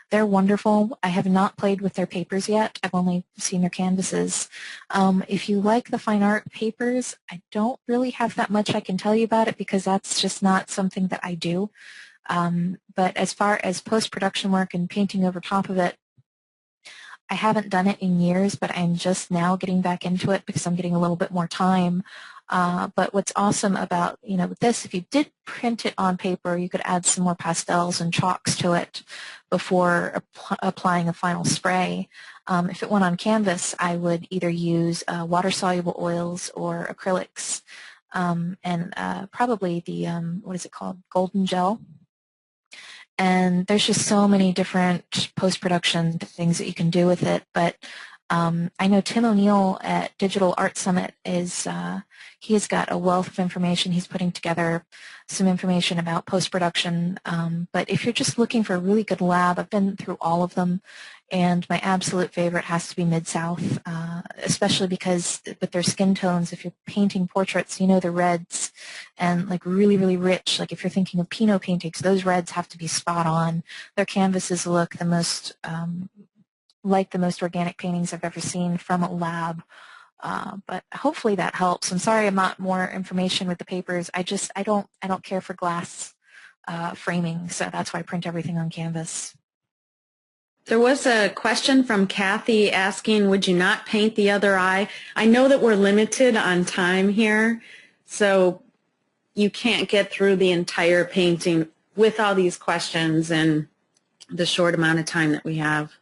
They're wonderful. I have not played with their papers yet. I've only seen their canvases. If you like the fine art papers, I don't really have that much I can tell you about it because that's just not something that I do. But as far as post-production work and painting over top of it, I haven't done it in years, but I'm just now getting back into it because I'm getting a little bit more time. But what's awesome about, with this, if you did print it on paper, you could add some more pastels and chalks to it before applying a final spray. If it went on canvas, I would either use water-soluble oils or acrylics, and probably the, what is it called, golden gel. And there's just so many different post-production things that you can do with it. But I know Tim O'Neill at Digital Art Summit he has got a wealth of information. He's putting together some information about post-production. But if you're just looking for a really good lab, I've been through all of them. And my absolute favorite has to be Mid-South, especially because with their skin tones, if you're painting portraits, the reds and like really, really rich. Like if you're thinking of Pinot paintings, those reds have to be spot on. Their canvases look the most like the most organic paintings I've ever seen from a lab. But hopefully that helps. I'm sorry I'm not more information with the papers. I don't care for glass framing, so that's why I print everything on canvas. There was a question from Kathy asking, would you not paint the other eye? I know that we're limited on time here, so you can't get through the entire painting with all these questions in the short amount of time that we have.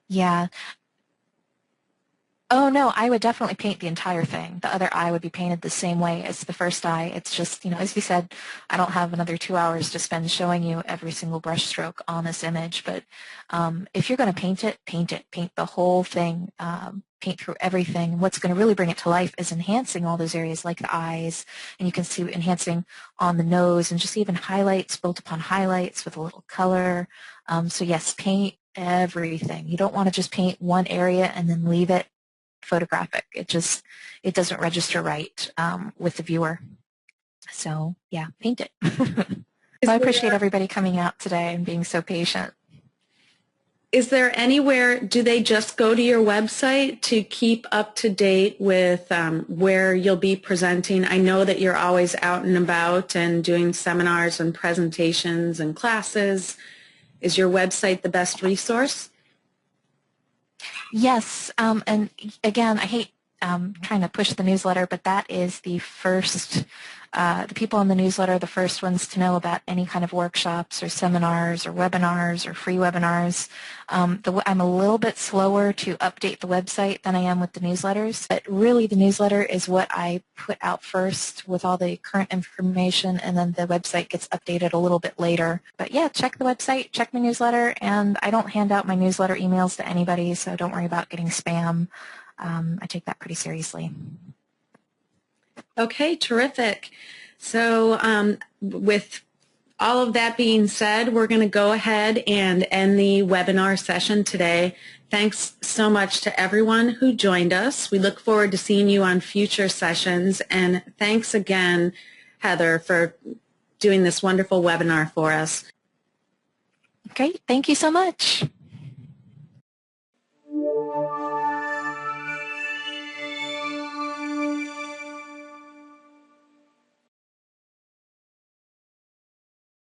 Yeah. Oh no, I would definitely paint the entire thing. The other eye would be painted the same way as the first eye. It's just, as you said, I don't have another 2 hours to spend showing you every single brush stroke on this image, but if you're going to paint it, paint it. Paint the whole thing. Paint through everything. What's going to really bring it to life is enhancing all those areas like the eyes, and you can see enhancing on the nose and just even highlights built upon highlights with a little color. So yes, paint everything. You don't want to just paint one area and then leave it photographic. It doesn't register right with the viewer. So yeah, paint it. I appreciate everybody coming out today and being so patient. Is there anywhere, do they just go to your website to keep up to date with where you'll be presenting? I know that you're always out and about and doing seminars and presentations and classes. Is your website the best resource? Yes, and again, I hate trying to push the newsletter, but that is the first, the people in the newsletter are the first ones to know about any kind of workshops or seminars or webinars or free webinars. I'm a little bit slower to update the website than I am with the newsletters, but really the newsletter is what I put out first with all the current information, and then the website gets updated a little bit later. But yeah, check the website, check my newsletter, and I don't hand out my newsletter emails to anybody, so don't worry about getting spam. I take that pretty seriously. Okay, terrific. So with all of that being said, we're going to go ahead and end the webinar session today. Thanks so much to everyone who joined us. We look forward to seeing you on future sessions. And thanks again, Heather, for doing this wonderful webinar for us. Great. Thank you so much.